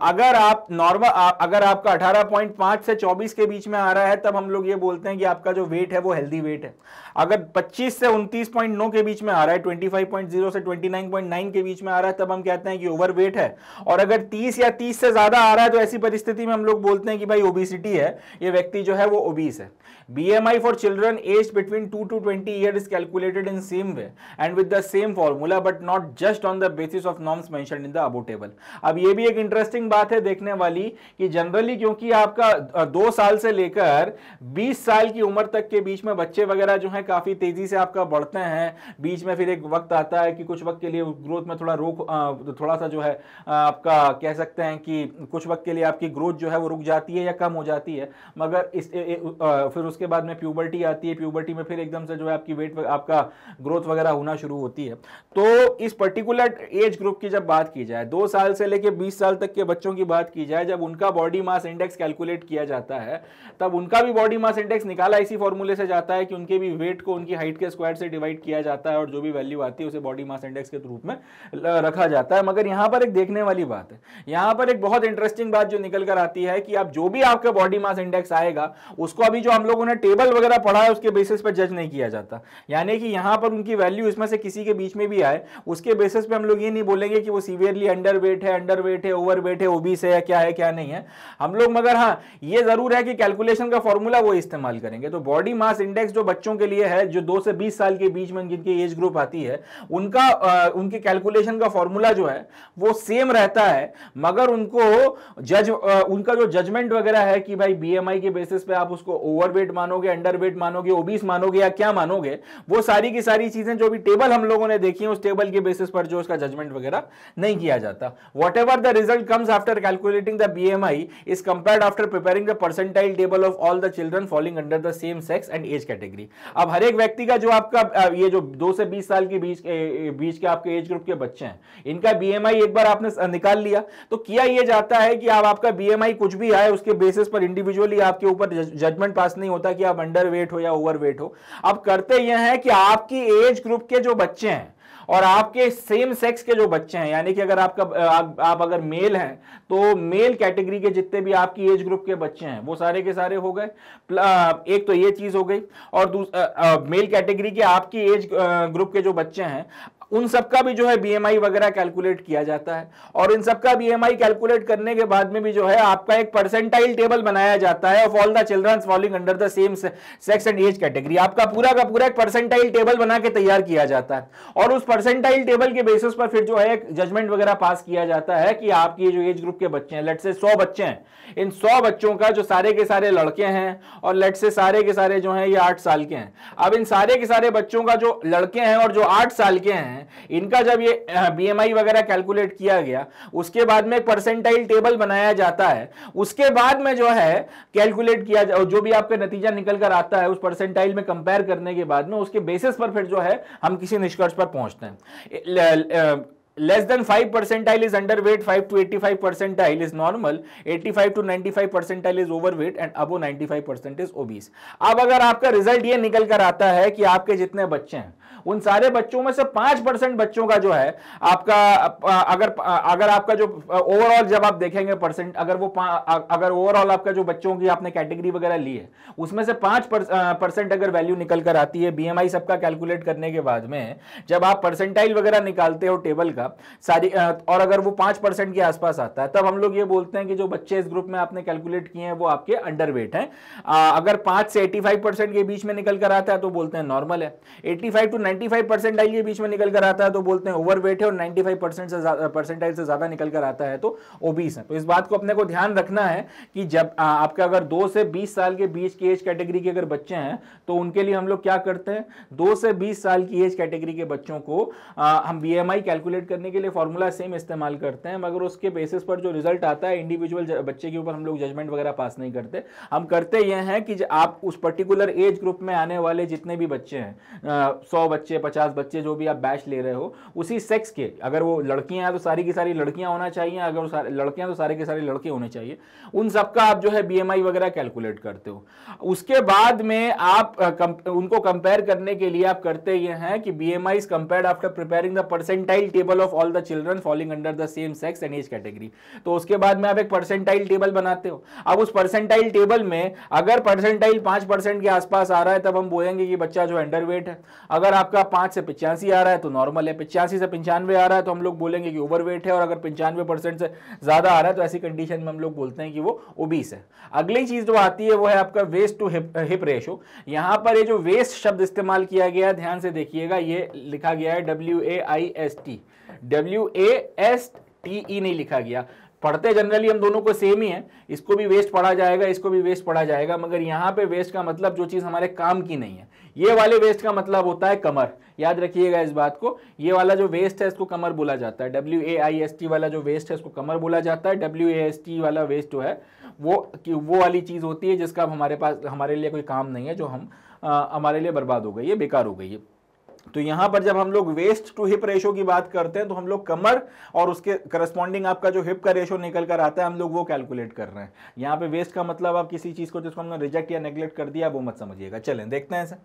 अगर आप नॉर्मल, अगर आपका 18.5 से 24 के बीच में आ रहा है, तब हम लोग ये बोलते हैं कि आपका जो वेट है वो हेल्दी वेट है। अगर 25 से 29.9 के बीच में आ रहा है, 25.0 से 29.9 के बीच में आ रहा है, तब हम कहते हैं कि ओवरवेट है। और अगर 30 या 30 से ज्यादा आ रहा है, तो ऐसी परिस्थिति में हम लोग बोलते हैं कि भाई ओबेसिटी है, ये व्यक्ति जो है वो ओबीस है। BMI for children aged between 2 to 20 years is calculated in same way and with the same formula, but not just on the basis of norms mentioned in the above table। अब ये भी एक interesting बात है देखने वाली कि generally क्योंकि आपका 2 साल से लेकर 20 साल की उम्र तक के बीच में बच्चे वगैरह जो है काफी तेजी से आपका बढ़ते हैं, बीच में फिर एक वक्त आता है कि कुछ वक्त के लिए ग्रोथ में थोड़ा सा जो है आपका कह सकते हैं कि कुछ वक्त के लिए आपकी ग्रोथ जो है वो रुक जाती है या कम हो जाती है, मगर फिर उसके बाद में प्यूबर्टी आती है, प्यूबर्टी में फिर एकदम से जो है आपकी वेट आपका ग्रोथ वगैरह होना शुरू होती है। तो इस पर्टिकुलर एज ग्रुप की जब बात की जाए, 2 साल से लेकर 20 साल तक के बच्चों की बात की जाए, जब उनका बॉडी मास इंडेक्स कैलकुलेट किया जाता है, तब उनका भी बॉडी मास इंडेक्स निकाला इसी फॉर्मूले से जाता है कि उनके भी वेट को उनकी हाइट के स्क्वायर से डिवाइड किया जाता है और जो भी वैल्यू आती है उसे बॉडी मास इंडेक्स के रूप में रखा जाता है। मगर यहां पर एक देखने वाली बात है, यहां पर एक बहुत इंटरेस्टिंग बात जो निकल कर आती है कि आप जो भी आपका बॉडी मास इंडेक्स आएगा, उसको अभी जो हम लोगों ने टेबल वगैरह पढ़ा है उसके बेसिस पर जज नहीं किया जाता। यानी कि यहां पर उनकी वैल्यू इसमें से किसी के बीच में भी आए, उसके बेसिस पे हम लोग ये नहीं बोलेंगे कि वो सीवियरली अंडरवेट है, ओवरवेट है, ओबीस है, क्या नहीं है हम लोग। मगर हाँ, ये जरूर है कि कैलकुलेशन का फॉर्मूला वो इस्तेमाल करेंगे। तो बॉडी मास इंडेक्स जो बच्चों के लिए है, जो 2 से 20 साल के बीच में जिनकी एज ग्रुप आती है, उनके कैलकुलेशन का फॉर्मूला जो है वो सेम रहता है, मगर उनका जो जजमेंट वगैरह है कि भाई बीएमआई के बेसिस पे आप उसको ओवरवेट मानोगे, अंडरवेट मानोगे, ओबीस मानोगे या क्या मानोगे, वो सारी की सारी चीजें जो भी टेबल हम लोगों ने देखी है, उस टेबल के बेसिस पर जो उसका जजमेंट वगैरह नहीं किया जाता। Whatever the result comes after calculating the BMI is compared after preparing the percentile table of all the children falling under the same sex and age category। अब हर एक व्यक्ति का जो आपका ये जो 2 से 20 साल के बीच के आपके एज ग्रुप के बच्चे हैं, इनका BMI एक बार आपने निकाल लिया, तो किया ये जाता है कि अब आपका BMI कुछ भी आए, उसके बेसिस पर इंडिविजुअली आपके ऊपर जजमेंट पास नहीं होता कि आप अंडरवेट हो या ओवरवेट हो। अब करते यह है कि आपकी एज ग्रुप के जो बच्चे हैं और आपके सेम सेक्स के जो बच्चे हैं, यानी कि अगर आप अगर मेल हैं, तो मेल कैटेगरी के जितने भी आपकी एज ग्रुप के बच्चे हैं वो सारे के सारे हो गए। एक तो ये चीज हो गई, और मेल कैटेगरी के आपकी एज ग्रुप के जो बच्चे हैं उन सबका भी जो है बीएमआई वगैरह कैलकुलेट किया जाता है, और इन सबका बीएमआई कैलकुलेट करने के बाद में भी जो है आपका एक परसेंटाइल टेबल बनाया जाता है of all the children falling under the same sex and age category. आपका पूरा का पूरा एक परसेंटाइल टेबल बना के तैयार किया जाता है, और उस परसेंटाइल टेबल के बेसिस पर फिर जो है एक जजमेंट वगैरह पास किया जाता है कि आपकी जो एज ग्रुप के बच्चे हैं, लेट से 100 बच्चे हैं, इन 100 बच्चों का जो सारे के सारे लड़के हैं और लेट से सारे के सारे जो हैं ये 8 साल के हैं। अब इन सारे के सारे बच्चों का जो लड़के हैं और जो 8 साल के हैं, इनका जब ये बीएमआई वगैरह कैलकुलेट किया गया, उसके बाद में एक परसेंटाइल टेबल बनाया जाता है, उसके बाद में जो है कैलकुलेट किया जो भी आपका नतीजा निकल कर आता है उस परसेंटाइल में कंपेयर करने के बाद में, उसके बेसिस पर फिर जो है हम किसी निष्कर्ष पर पहुंचते हैं। less than 5 percentile is underweight, 5 to 85 percentile is normal, 85 to 95 percentile is overweight and above 95% is obese. अब अगर आपका रिजल्ट ये निकल कर आता है कि आपके जितने बच्चे हैं उन सारे बच्चों में से 5% बच्चों का जो है आपका अगर आपका जो ओवरऑल जब आप देखेंगे परसेंट, अगर ओवरऑल आपका जो बच्चों की आपने कैटेगरी वगैरह ली है उसमें से 5% अगर वैल्यू निकल कर आती है बीएमआई सबका कैलकुलेट करने के बाद में, जब आप परसेंटाइल वगैरह निकालते हो टेबल का सारी और अगर वो 5% के आसपास आता है तब हम लोग ये बोलते हैं कि जो बच्चे इस ग्रुप में आपने कैलकुलेट किए हैं वो आपके अंडरवेट हैं। अगर 5 से 85% के बीच में निकल कर आता है तो बोलते हैं नॉर्मल है, 85 टू 95% के बीच में निकल कर आता है तो बोलते हैं ओवरवेट है, और 95% परसेंटाइल से ज्यादा निकल कर आता है तो ओबीस है। तो इस बात को अपने को ध्यान रखना है कि जब आपका अगर 2 से 20 साल के बीच की एज कैटेगरी के अगर बच्चे हैं तो उनके लिए हम लोग क्या करते हैं, 2 से 20 साल की एज कैटेगरी के बच्चों को हम बीएमआई कैलकुलेट करने के लिए फॉर्मूला सेम इस्तेमाल करते हैं, मगर उसके बेसिस पर जो रिजल्ट आता है इंडिविजुअल बच्चे के ऊपर हम लोग जजमेंट वगैरह पास नहीं करते। हम करते यह है कि आप उस पर्टिकुलर एज ग्रुप में आने वाले जितने भी बच्चे हैं, 100 बच्चे 50 बच्चे जो भी आप बैच ले रहे हो उसी सेक्स के, अगर वो लड़कियां हैं तो सारी की सारी लड़कियां होना चाहिए, अगर वो लड़कियां तो सारे के सारे लड़के होने चाहिए, उन सबका आप जो है बीएमआई वगैरह कैलकुलेट करते हो। उसके बाद में आप उनको कंपेयर करने के लिए आप करते ये हैं कि BMI is compared after preparing the percentile table of all the children falling under the same sex and age category. तो उसके बाद में आप एक परसेंटाइल टेबल बनाते हो। अब उस परसेंटाइल टेबल में अगर परसेंटाइल 5% के आसपास आ रहा है तब हम बोलेंगे कि बच्चा जो अंडरवेट है, अगर आपका 5 से 85 आ रहा है तो नॉर्मल है, 85 से 95 आ रहा है तो हम लोग बोलेंगे कि ओवरवेट है, और अगर 95% से ज्यादा आ रहा है तो ऐसी कंडीशन में हम लोग बोलते हैं कि वो ओबीस है। अगली चीज जो आती है वो है आपका वेस्ट टू हिप रेशो। यहां पर ये जो वेस्ट शब्द इस्तेमाल किया गया है ध्यान से देखिएगा, ये लिखा गया है WAIST, WASTE नहीं लिखा गया। पढ़ते जनरली हम दोनों को सेम ही है, इसको भी वेस्ट पढ़ा जाएगा, इसको भी वेस्ट पढ़ा जाएगा, मगर यहां पे वेस्ट का मतलब जो चीज हमारे काम की नहीं है। ये वाले वेस्ट का मतलब होता है कमर, याद रखिएगा इस बात को। ये वाला जो वेस्ट है इसको कमर बोला जाता है, WAIST वाला जो वेस्ट है इसको कमर बोला जाता है। WAST वाला वेस्ट जो है वो वाली चीज होती है जिसका हमारे लिए कोई काम नहीं है, जो हमारे लिए बर्बाद हो गई है, बेकार हो गई है। तो यहां पर जब हम लोग वेस्ट टू हिप रेशो की बात करते हैं तो हम लोग कमर और उसके करस्पॉन्डिंग आपका जो हिप का रेशो निकल कर आता है हम लोग वो कैलकुलेट कर रहे हैं। यहां पे वेस्ट का मतलब आप किसी चीज को जिसको हमने रिजेक्ट या नेग्लेक्ट कर दिया वो मत समझिएगा। चलें देखते हैं इसे।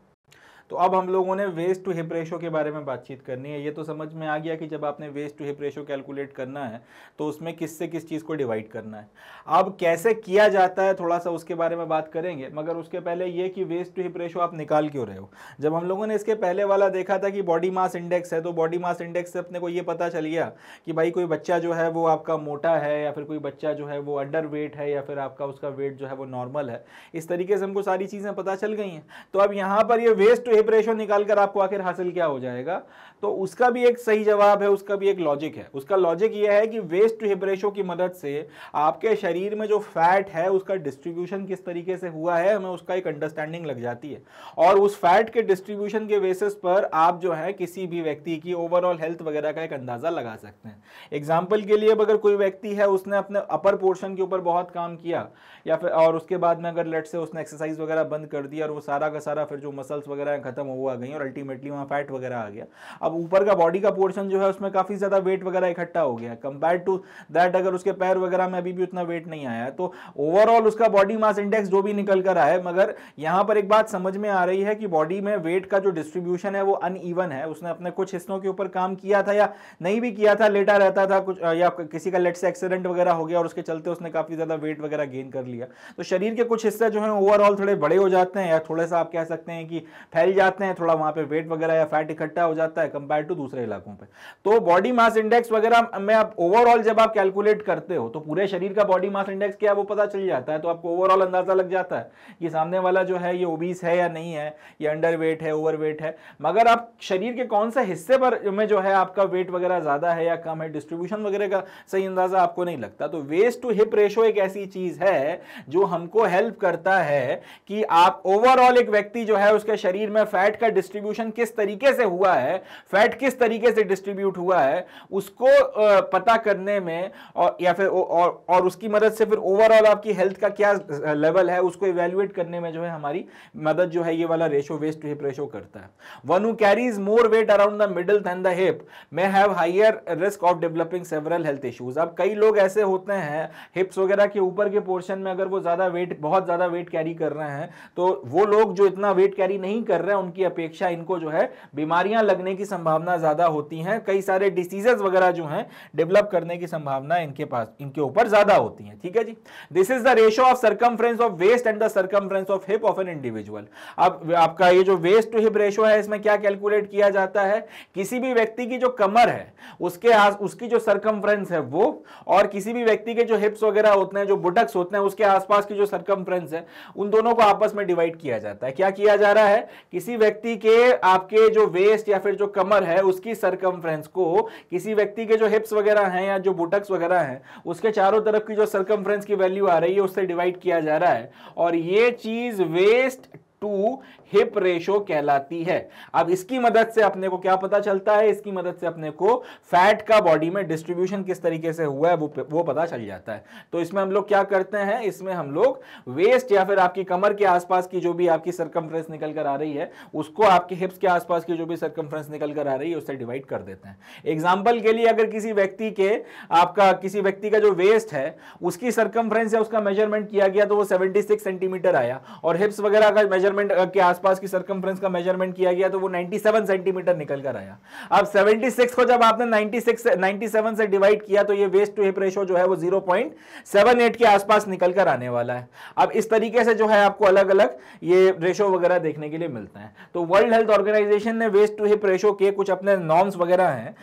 तो अब हम लोगों ने वेस्ट टू हिप रेशो के बारे में बातचीत करनी है। ये तो समझ में आ गया कि जब आपने waist to hip ratio calculate करना है तो उसमें किस से किस चीज़ को डिवाइड करना है। अब कैसे किया जाता है थोड़ा सा उसके बारे में बात करेंगे, मगर उसके पहले ये कि वेस्ट टू हिप रेशो आप निकाल क्यों रहे हो। जब हम लोगों ने इसके पहले वाला देखा था कि बॉडी मास इंडेक्स है, तो बॉडी मास इंडेक्स से अपने को ये पता चल गया कि भाई कोई बच्चा जो है वो आपका मोटा है या फिर कोई बच्चा जो है वो अंडर वेट है या फिर आपका उसका वेट जो है वो नॉर्मल है। इस तरीके से हमको सारी चीज़ें पता चल गई हैं। तो अब यहाँ पर ये वेस्ट टू हिप रेशो निकाल आपको आखिर हासिल क्या हो जाएगा, तो उसका भी एक सही जवाब है, उसका भी एक लॉजिक है। उसका लॉजिक यह है कि वेस्ट टू हिप रेशो की मदद से आपके शरीर में जो फैट है उसका डिस्ट्रीब्यूशन किस तरीके से हुआ है हमें उसका एक अंडरस्टैंडिंग लग जाती है, और उस फैट के डिस्ट्रीब्यूशन के बेसिस पर आप जो है किसी भी व्यक्ति की ओवरऑल हेल्थ वगैरह का एक अंदाजा लगा सकते हैं। एग्जाम्पल के लिए अगर कोई व्यक्ति है उसने अपने अपर पोर्शन के ऊपर बहुत काम किया या फिर और उसके बाद में अगर लेट से उसने एक्सरसाइज वगैरह बंद कर दिया और वो सारा का सारा फिर जो मसल्स वगैरह खत्म हुआ गई और अल्टीमेटली वहाँ फैट वगैरह आ गया, अब ऊपर का बॉडी का पोर्शन जो है उसमें काफी ज्यादा वेट वगैरह इकट्ठा हो गया कंपेयर टू दैट अगर उसके पैर वगैरह में अभी भी उतना वेट नहीं आया, तो ओवरऑल उसका बॉडी मास इंडेक्स जो भी निकल कर आए। मगर यहाँ पर एक बात समझ में आ रही है कि बॉडी में वेट का जो डिस्ट्रीब्यूशन है वो अनइवन है। उसने अपने कुछ हिस्सों के ऊपर काम किया था या नहीं भी किया था, लेटा रहता था कुछ, या किसी का लेट से एक्सीडेंट वगैरह हो गया और उसके चलते उसने काफी ज्यादा वेट वगैरह गेन कर लिया, तो शरीर के कुछ हिस्से जो है ओवरऑल थोड़े बड़े हो जाते हैं या थोड़ा सा आप कह सकते हैं कि फैल जाते हैं, थोड़ा वहां पे वेट वगैरह या फैट इकट्ठा हो जाता है कंपेयर टू दूसरे इलाकों पे। तो बॉडी मास इंडेक्स वगैरह में आप ओवरऑल जब आप कैलकुलेट करते हो तो पूरे शरीर का बॉडी मास इंडेक्स क्या है वो पता चल जाता है, तो आपको ओवरऑल अंदाजा लग जाता है कि सामने वाला जो है ये ओबीस है या नहीं है, ये अंडर वेट है, ओवर वेट है। मगर आप शरीर के कौन सा हिस्से पर में जो है आपका वेट वगैरह ज्यादा है या कम है, डिस्ट्रीब्यूशन वगैरह का सही अंदाजा आपको नहीं लगता। तो वेस्ट टू हिप रेशो एक ऐसी चीज है जो हमको हेल्प करता है कि आप ओवरऑल एक व्यक्ति जो है उसके शरीर में फैट का डिस्ट्रीब्यूशन किस तरीके से हुआ है, फैट किस तरीके से डिस्ट्रीब्यूट हुआ है, उसको पता करने में और या फिर और उसकी मदद से फिर ओवरऑल आपकी हेल्थ का क्या लेवल है उसको इवैल्यूएट करने में जो है हमारी मदद जो है ये वाला ratio, waist to hip ratio करता है। One who carries more weight around the middle than the hip may have higher risk of developing several health issues. अब कई लोग ऐसे होते हैं हिप्स वगैरह के ऊपर के पोर्शन में अगर वो ज्यादा वेट, बहुत ज्यादा वेट कैरी कर रहे हैं, तो वो लोग जो इतना वेट कैरी नहीं कर रहे हैं उनकी अपेक्षा इनको जो है बीमारियां लगने की संभावना ज्यादा होती है, कई सारे डिसीजेस वगैरह जो हैं डेवलप करने की संभावना इनके ऊपर ज्यादा होती है। ठीक है जी, this is the ratio of circumference of waist and the circumference of hip of an individual. अब आपका ये जो वेस्ट टू हिप रेशो है इसमें क्या कैलकुलेट किया जाता है, किसी भी व्यक्ति की जो कमर है उसकी जो सर्कमफ्रेंस है वो, और किसी भी व्यक्ति के जो हिप्स वगैरह होते हैं, जो बुटक्स होते हैं, उसके आसपास की जो सर्कमफ्रेंस है, उन दोनों को आपस में डिवाइड किया जाता है। क्या किया जा रहा है, किसी व्यक्ति के आपके जो वेस्ट या फिर जो कमर है उसकी सर्कमफ्रेंस को किसी व्यक्ति के जो हिप्स वगैरह हैं या जो बुटक्स वगैरह हैं उसके चारों तरफ की जो सर्कमफ्रेंस की वैल्यू आ रही है उससे डिवाइड किया जा रहा है, और ये चीज वेस्ट टू हिप रेशो कहलाती है। अब इसकी मदद से अपने को क्या पता चलता है, इसकी मदद से अपने को फैट का बॉडी में डिस्ट्रीब्यूशन किस तरीके से हुआ है वो पता चल जाता है। तो इसमें हम लोग क्या करते हैं, इसमें हम लोग वेस्ट या फिर आपकी कमर के आसपास की जो भी आपकी सर्कमफ्रेंस निकल कर आ रही है उसको आपके हिप्स के आसपास की जो भी सर्कमफ्रेंस निकल कर आ रही है उससे डिवाइड कर देते हैं। एग्जाम्पल के लिए अगर किसी व्यक्ति का जो वेस्ट है उसकी सर्कमफ्रेंस या उसका मेजरमेंट किया गया तो वो 76 सेंटीमीटर आया, और हिप्स वगैरह का मेजरमेंट के आसपास की सर्कमफ्रेंस का मेजरमेंट किया गया तो वो 97 सेंटीमीटर निकल कर आया। अब 76 को जब आपने 97 से डिवाइड किया तो ये वेस्ट टू हिप रेशो जो है वो 0.78 के आसपास निकल कर आने वाला है। अब इस तरीके से जो है आपको अलग अलग ये रेशो वगैरह देखने के लिए मिलते हैं। तो वर्ल्ड हेल्थ ऑर्गेनाइजेशन ने वेस्ट टू हिप रेशो के कुछ अपने नॉर्म्स वगैरह हैं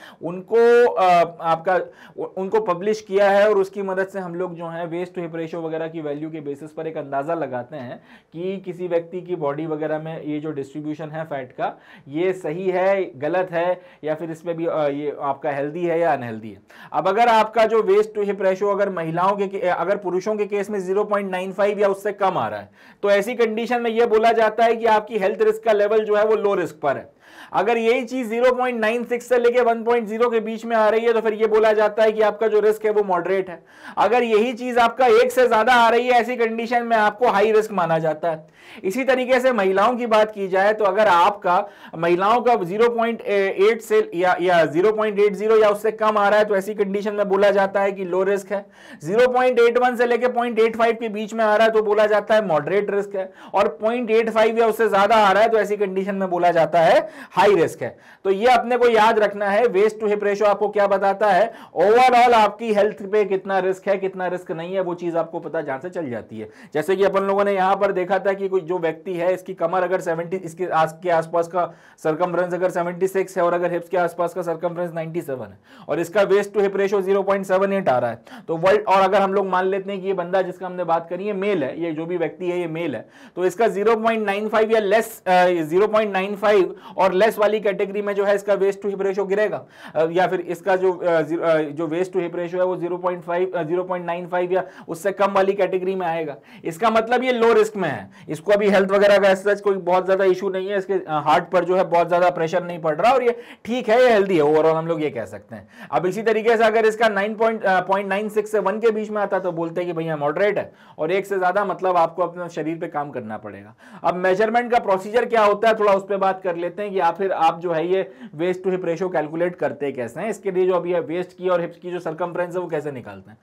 उनको पब्लिश किया है, और उसकी मदद से हम लोग जो है वेस्ट टू हिप रेशो वगैरह की वैल्यू के बेसिस पर एक अंदाजा लगाते हैं कि किसी व्यक्ति की बॉडी वगैरह में ये जो डिस्ट्रीब्यूशन है फैट का ये सही है, गलत है, या फिर इसमें भी ये आपका हेल्दी है या अनहेल्दी है। अब अगर आपका जो वेस्ट टू हिप रेशो अगर पुरुषों के केस में 0.95 या उससे कम आ रहा है तो ऐसी कंडीशन में यह बोला जाता है कि आपकी हेल्थ रिस्क का लेवल जो है वो लो रिस्क पर है। अगर यही चीज 0.96 से लेके 1.0 के बीच में आ रही है तो फिर यह बोला जाता है कि आपका जो रिस्क है वो मॉडरेट है। अगर यही चीज आपका 1 से ज्यादा आ रही है ऐसी कंडीशन में आपको हाई रिस्क माना जाता है। इसी तरीके से महिलाओं की बात की जाए तो अगर आपका महिलाओं का 0.8 से या 0.80 या उससे कम आ रहा है तो ऐसी कंडीशन में बोला जाता है कि लो रिस्क है। 0.81 से लेके 0.85 के बीच में आ रहा है तो बोला जाता है मॉडरेट रिस्क है, और 0.85 या उससे ज्यादा आ रहा है तो ऐसी कंडीशन में बोला जाता है हाई रिस्क है। तो ये अपने को याद रखना है, वेस्ट टू हिप रेशो आपको क्या बताता है, ओवरऑल आपकी हेल्थ पे कितना रिस्क है कितना रिस्क नहीं है वो चीज आपको पता जहां से चल जाती है। जैसे कि अपन लोगों ने यहां पर देखा था कि कोई जो व्यक्ति है इसकी कमर अगर 70 इसके आसपास का सर्कमफ्रेंस अगर 76 है और अगर हिप्स के आसपास का सर्कमफ्रेंस 97 है और इसका वेस्ट टू हिप रेशो 0.78 आ रहा है तो वर्ल्ड, और अगर हम लोग मान लेते हैं कि ये बंदा जिसका हमने बात करी है मेल है, ये जो भी व्यक्ति है ये मेल है, तो इसका 0.95 या लेस 0.95 और लेस वाली कैटेगरी में जो है इसका वेस्ट टू हिप रेशो गिरेगा, या फिर इसका जो वेस्ट टू हिप रेशो है वो 0.95 या उससे कम वाली कैटेगरी में आएगा। इसका मतलब ये लो रिस्क में है, इसको अभी हेल्थ वगैरह का सच कोई बहुत ज्यादा इशू नहीं है, इसके हार्ट पर जो है बहुत ज्यादा प्रेशर नहीं पड़ रहा और ये ठीक है, ये हेल्दी है ओवरऑल, हम लोग ये कह सकते हैं। अब इसी तरीके से अगर इसका 9.96 से 1 के बीच में आता तो बोलते हैं कि भैया मॉडरेट है, और 1 से ज्यादा मतलब आपको अपने शरीर पे काम करना पड़ेगा। अब मेजरमेंट का प्रोसीजर क्या होता है थोड़ा उस पर बात कर लेते हैं कि आप जो है ये waist to hip ratio calculate करते कैसे हैं, इसके लिए जो अभी वेस्ट की और हिप्स की जो सर्कमफ्रेंस है वो कैसे निकालते हैं।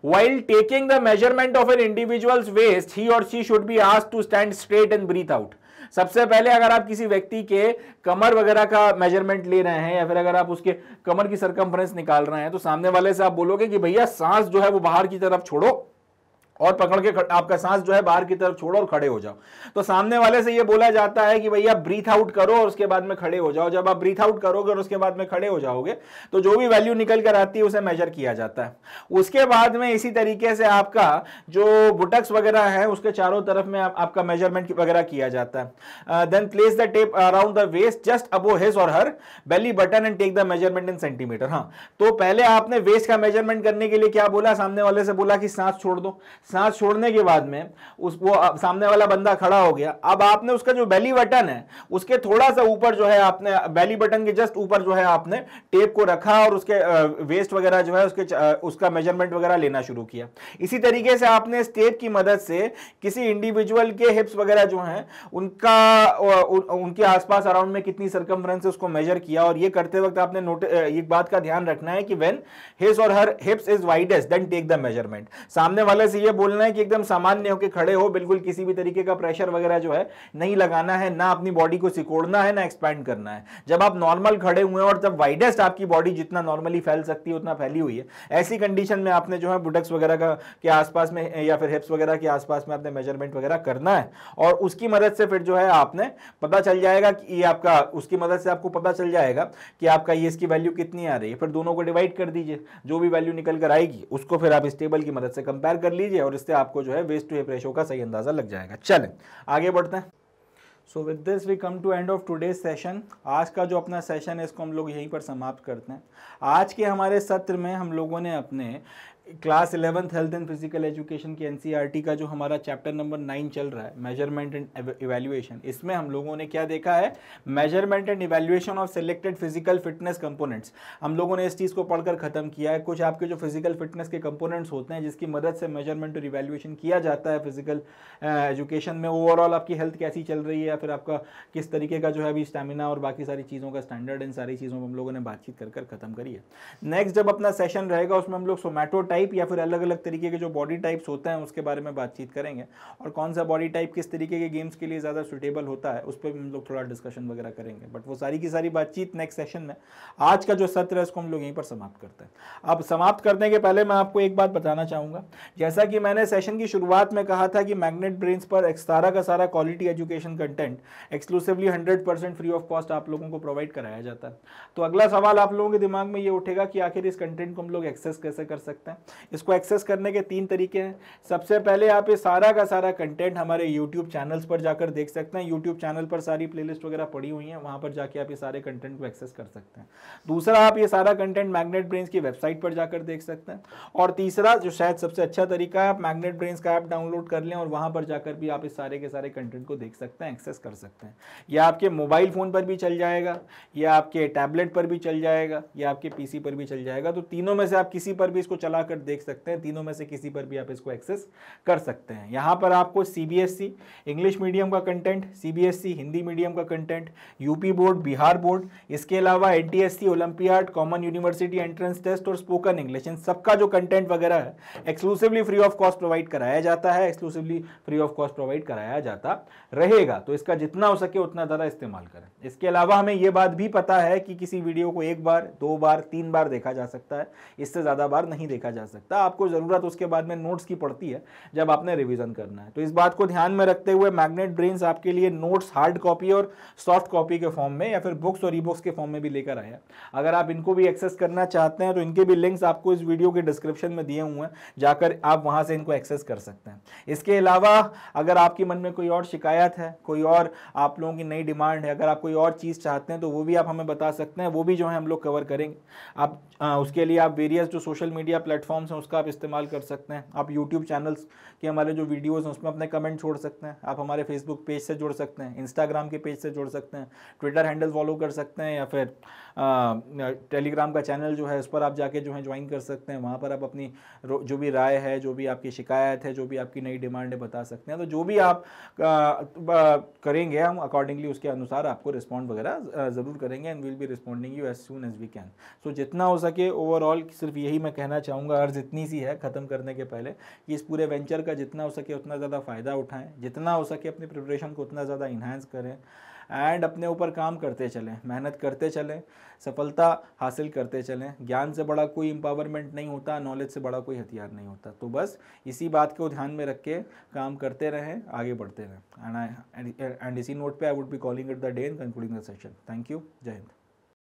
While taking the measurement of an individual's waist, he or she should be asked to stand straight and breathe out. सबसे पहले अगर आप किसी व्यक्ति के कमर वगैरह का मेजरमेंट ले रहे हैं या फिर अगर आप उसके कमर की सर्कमफ्रेंस निकाल रहे हैं तो सामने वाले से आप बोलोगे कि भैया सांस जो है वो बाहर की तरफ छोड़ो और पकड़ के आपका सांस जो है बाहर की तरफ छोड़ो और खड़े हो जाओ। तो सामने वाले से ये बोला जाता है कि भैया ब्रीथ आउट करो और उसके बाद में खड़े हो जाओ। जब आप ब्रीथ आउट करोगे और उसके बाद में खड़े हो जाओगे तो जो भी वैल्यू निकल कर आती है उसे मेजर किया जाता है। उसके बाद में इसी तरीके से आपका जो बुटक्स वगैरह है उसके चारों तरफ में आपका मेजरमेंट वगैरह किया जाता है। Then place the tape around the waist just above his or her belly button and take the measurement in centimetre. हाँ, तो पहले आपने वेस्ट का मेजरमेंट करने के लिए क्या बोला, सामने वाले से बोला कि सांस छोड़ दो। सांस छोड़ने के बाद में वो सामने वाला बंदा खड़ा हो गया, अब आपने उसका जो बेली बटन है उसके थोड़ा सा ऊपर जो है आपने बेली बटन के जस्ट ऊपर जो है आपने टेप को रखा और उसके वेस्ट वगैरह जो है उसका मेजरमेंट वगैरह लेना शुरू किया। इसी तरीके से आपने इस टेप की मदद से किसी इंडिविजुअल के हिप्स वगैरह जो हैं उनके आसपास अराउंड में कितनी सर्कमफ्रेंस है उसको मेजर किया। और ये करते वक्त आपने एक बात का ध्यान रखना है कि when his or her hips is widest then take the measurement. सामने वाले से ये बोलना है कि एकदम सामान्य होकर खड़े हो, बिल्कुल किसी भी तरीके का प्रेशर वगैरह जो है नहीं लगाना है, ना अपनी बॉडी को सिकोड़ना है, ना एक्सपैंड करना है। जब आप नॉर्मल खड़े हुए हैं और जब वाइडेस्ट आपकी बॉडी जितना नॉर्मली फैल सकती है उतना फैली हुई है, ऐसी कंडीशन में आपने जो है बुटक्स वगैरह के आसपास में या फिर हिप्स वगैरह के आसपास में आपने मेजरमेंट वगैरह करना है। और उसकी मदद से फिर जो है आपने पता चल जाएगा कि ये आपका, उसकी मदद से आपको पता चल जाएगा कि आपका ये इसकी वैल्यू कितनी आ रही है। फिर दोनों को डिवाइड कर दीजिए, जो भी वैल्यू निकल कर आएगी उसको फिर आप इस टेबल की मदद से कंपेयर कर लीजिए और इससे आपको जो है वेस्ट टू हिप रेशो का सही अंदाजा लग जाएगा। चलें आगे बढ़ते हैं। So with this we come to end of today's session. आज का जो अपना सेशन है इसको हम लोग यहीं पर समाप्त करते हैं। आज के हमारे सत्र में हम लोगों ने अपने class 11th health and physical education की एनसीईआरटी का जो हमारा चैप्टर नंबर 9 चल रहा है, मेजरमेंट एंड इवैल्यूएशन, इसमें हम लोगों ने क्या देखा है, measurement and evaluation of selected physical fitness components. हम लोगों ने इस चीज़ को पढ़कर खत्म किया है। कुछ आपके जो फिजिकल फिटनेस के कंपोनेंट्स होते हैं जिसकी मदद से मेजरमेंट और इवैल्यूएशन किया जाता है फिजिकल एजुकेशन में, ओवरऑल आपकी हेल्थ कैसी चल रही है या फिर आपका किस तरीके का जो है अभी स्टैमिना और बाकी सारी चीज़ों का स्टैंडर्ड, इन सारी चीज़ों में हम लोगों ने बातचीत कर खत्म करी है। नेक्स्ट जब अपना सेशन रहेगा उसमें हम लोग सोमैटो टाइप या फिर अलग अलग तरीके के जो बॉडी टाइप्स होते हैं उसके बारे में बातचीत करेंगे और कौन सा बॉडी टाइप किस तरीके के गेम्स के लिए ज़्यादा सुटेबल होता है उस पर भी हम लोग थोड़ा डिस्कशन वगैरह करेंगे। बट वो सारी की सारी बातचीत नेक्स्ट सेशन में। आज का जो सत्र है उसको हम लोग यहीं पर समाप्त करते हैं। अब समाप्त करने के पहले मैं आपको एक बात बताना चाहूँगा, जैसा कि मैंने सेशन की शुरुआत में कहा था कि मैग्नेट ब्रेन्स पर सारा का सारा quality education content exclusively 100% free of cost आप लोगों को प्रोवाइड कराया जाता है। तो अगला सवाल आप लोगों के दिमाग में ये उठेगा कि आखिर इस कंटेंट को हम लोग एक्सेस कैसे कर सकते हैं। इसको एक्सेस करने के 3 तरीके हैं। सबसे पहले आप ये सारा का सारा कंटेंट हमारे YouTube चैनल्स पर जाकर देख सकते हैं। YouTube चैनल पर सारी प्लेलिस्ट वगैरह पड़ी हुई हैं, वहां पर जाके आप ये सारे कंटेंट को एक्सेस कर सकते हैं। दूसरा, आप ये सारा कंटेंट मैग्नेट ब्रेन्स की वेबसाइट पर जाकर देख सकते हैं। और तीसरा, जो शायद सबसे अच्छा तरीका है, आप मैग्नेट ब्रेन्स का ऐप डाउनलोड कर लें और वहां पर जाकर भी आप इस सारे के सारे कंटेंट को देख सकते हैं, एक्सेस कर सकते हैं। या आपके मोबाइल फोन पर भी चल जाएगा, या आपके टैबलेट पर भी चल जाएगा, या आपके PC पर भी चल जाएगा। तो तीनों में से आप किसी पर भी इसको चलाकर देख सकते हैं, तीनों में से किसी पर भी आप इसको एक्सेस कर सकते हैं। यहाँ पर आपको CBSE इंग्लिश मीडियम का कंटेंट, CBSE हिंदी मीडियम का content, UP board, Bihar board, इसके अलावा NTSC, olympiad, common university entrance test और स्पोकन इंग्लिश, इन सबका जो कंटेंट वगैरह है exclusively free of cost provide कराया जाता है, exclusively free of cost provide कराया जाता रहेगा। तो इसका जितना हो सके उतना ज़्यादा इस्तेमाल करें। इसके अलावा हमें यह बात भी पता है कि किसी वीडियो को 1 बार, 2 बार, 3 बार देखा जा सकता है, इससे ज़्यादा बार नहीं देखा जा सकता। आपको ज़रूरत उसके बाद में नोट्स की पड़ती है जब आपने रिवीजन करना है। तो इस बात को ध्यान में रखते हुए मैग्नेट ब्रेन्स आपके लिए नोट्स हार्ड कॉपी और सॉफ्ट कॉपी के फॉर्म में या फिर बुक्स और ई-बुक्स के फॉर्म में भी लेकर आया। अगर आप इनको भी एक्सेस करना चाहते हैं तो इनके भी लिंक्स आपको इस वीडियो के डिस्क्रिप्शन में दिए हुए हैं, जाकर आप वहां से इनको एक्सेस कर सकते हैं। इसके अलावा अगर आपके मन में कोई और शिकायत है, कोई और आप लोगों की नई डिमांड है, अगर आप कोई और चीज़ चाहते हैं तो वो भी आप हमें बता सकते हैं, वो भी जो है हम लोग कवर करेंगे। आप उसके लिए आप वेरियस जो सोशल मीडिया प्लेटफॉर्म्स हैं उसका आप इस्तेमाल कर सकते हैं। आप यूट्यूब चैनल्स के हमारे जो वीडियोस हैं उसमें अपने कमेंट छोड़ सकते हैं। आप हमारे फेसबुक पेज से जुड़ सकते हैं, इंस्टाग्राम के पेज से जुड़ सकते हैं, ट्विटर हैंडल फॉलो कर सकते हैं, या फिर टेलीग्राम का चैनल जो है उस पर आप जाके जो है ज्वाइन कर सकते हैं। वहाँ पर आप अपनी जो भी राय है, जो भी आपकी शिकायत है, जो भी आपकी नई डिमांड है बता सकते हैं। तो जो भी आप करेंगे हम अकॉर्डिंगली उसके अनुसार आपको रिस्पॉन्ड वगैरह ज़रूर करेंगे and will be responding you as soon as we can. So जितना हो सके ओवरऑल सिर्फ यही मैं कहना चाहूँगा, अर्ज इतनी सी है ख़त्म करने के पहले कि इस पूरे वेंचर का जितना हो सके उतना ज़्यादा फ़ायदा उठाएं, जितना हो सके अपनी प्रिपरेशन को उतना ज़्यादा इन्हांस करें एंड अपने ऊपर काम करते चलें, मेहनत करते चलें, सफलता हासिल करते चलें। ज्ञान से बड़ा कोई एम्पावरमेंट नहीं होता, नॉलेज से बड़ा कोई हथियार नहीं होता। तो बस इसी बात को ध्यान में रख के काम करते रहें, आगे बढ़ते रहें। एंड इसी नोट पे I would be calling it the day and concluding the session. Thank you, जय हिंद।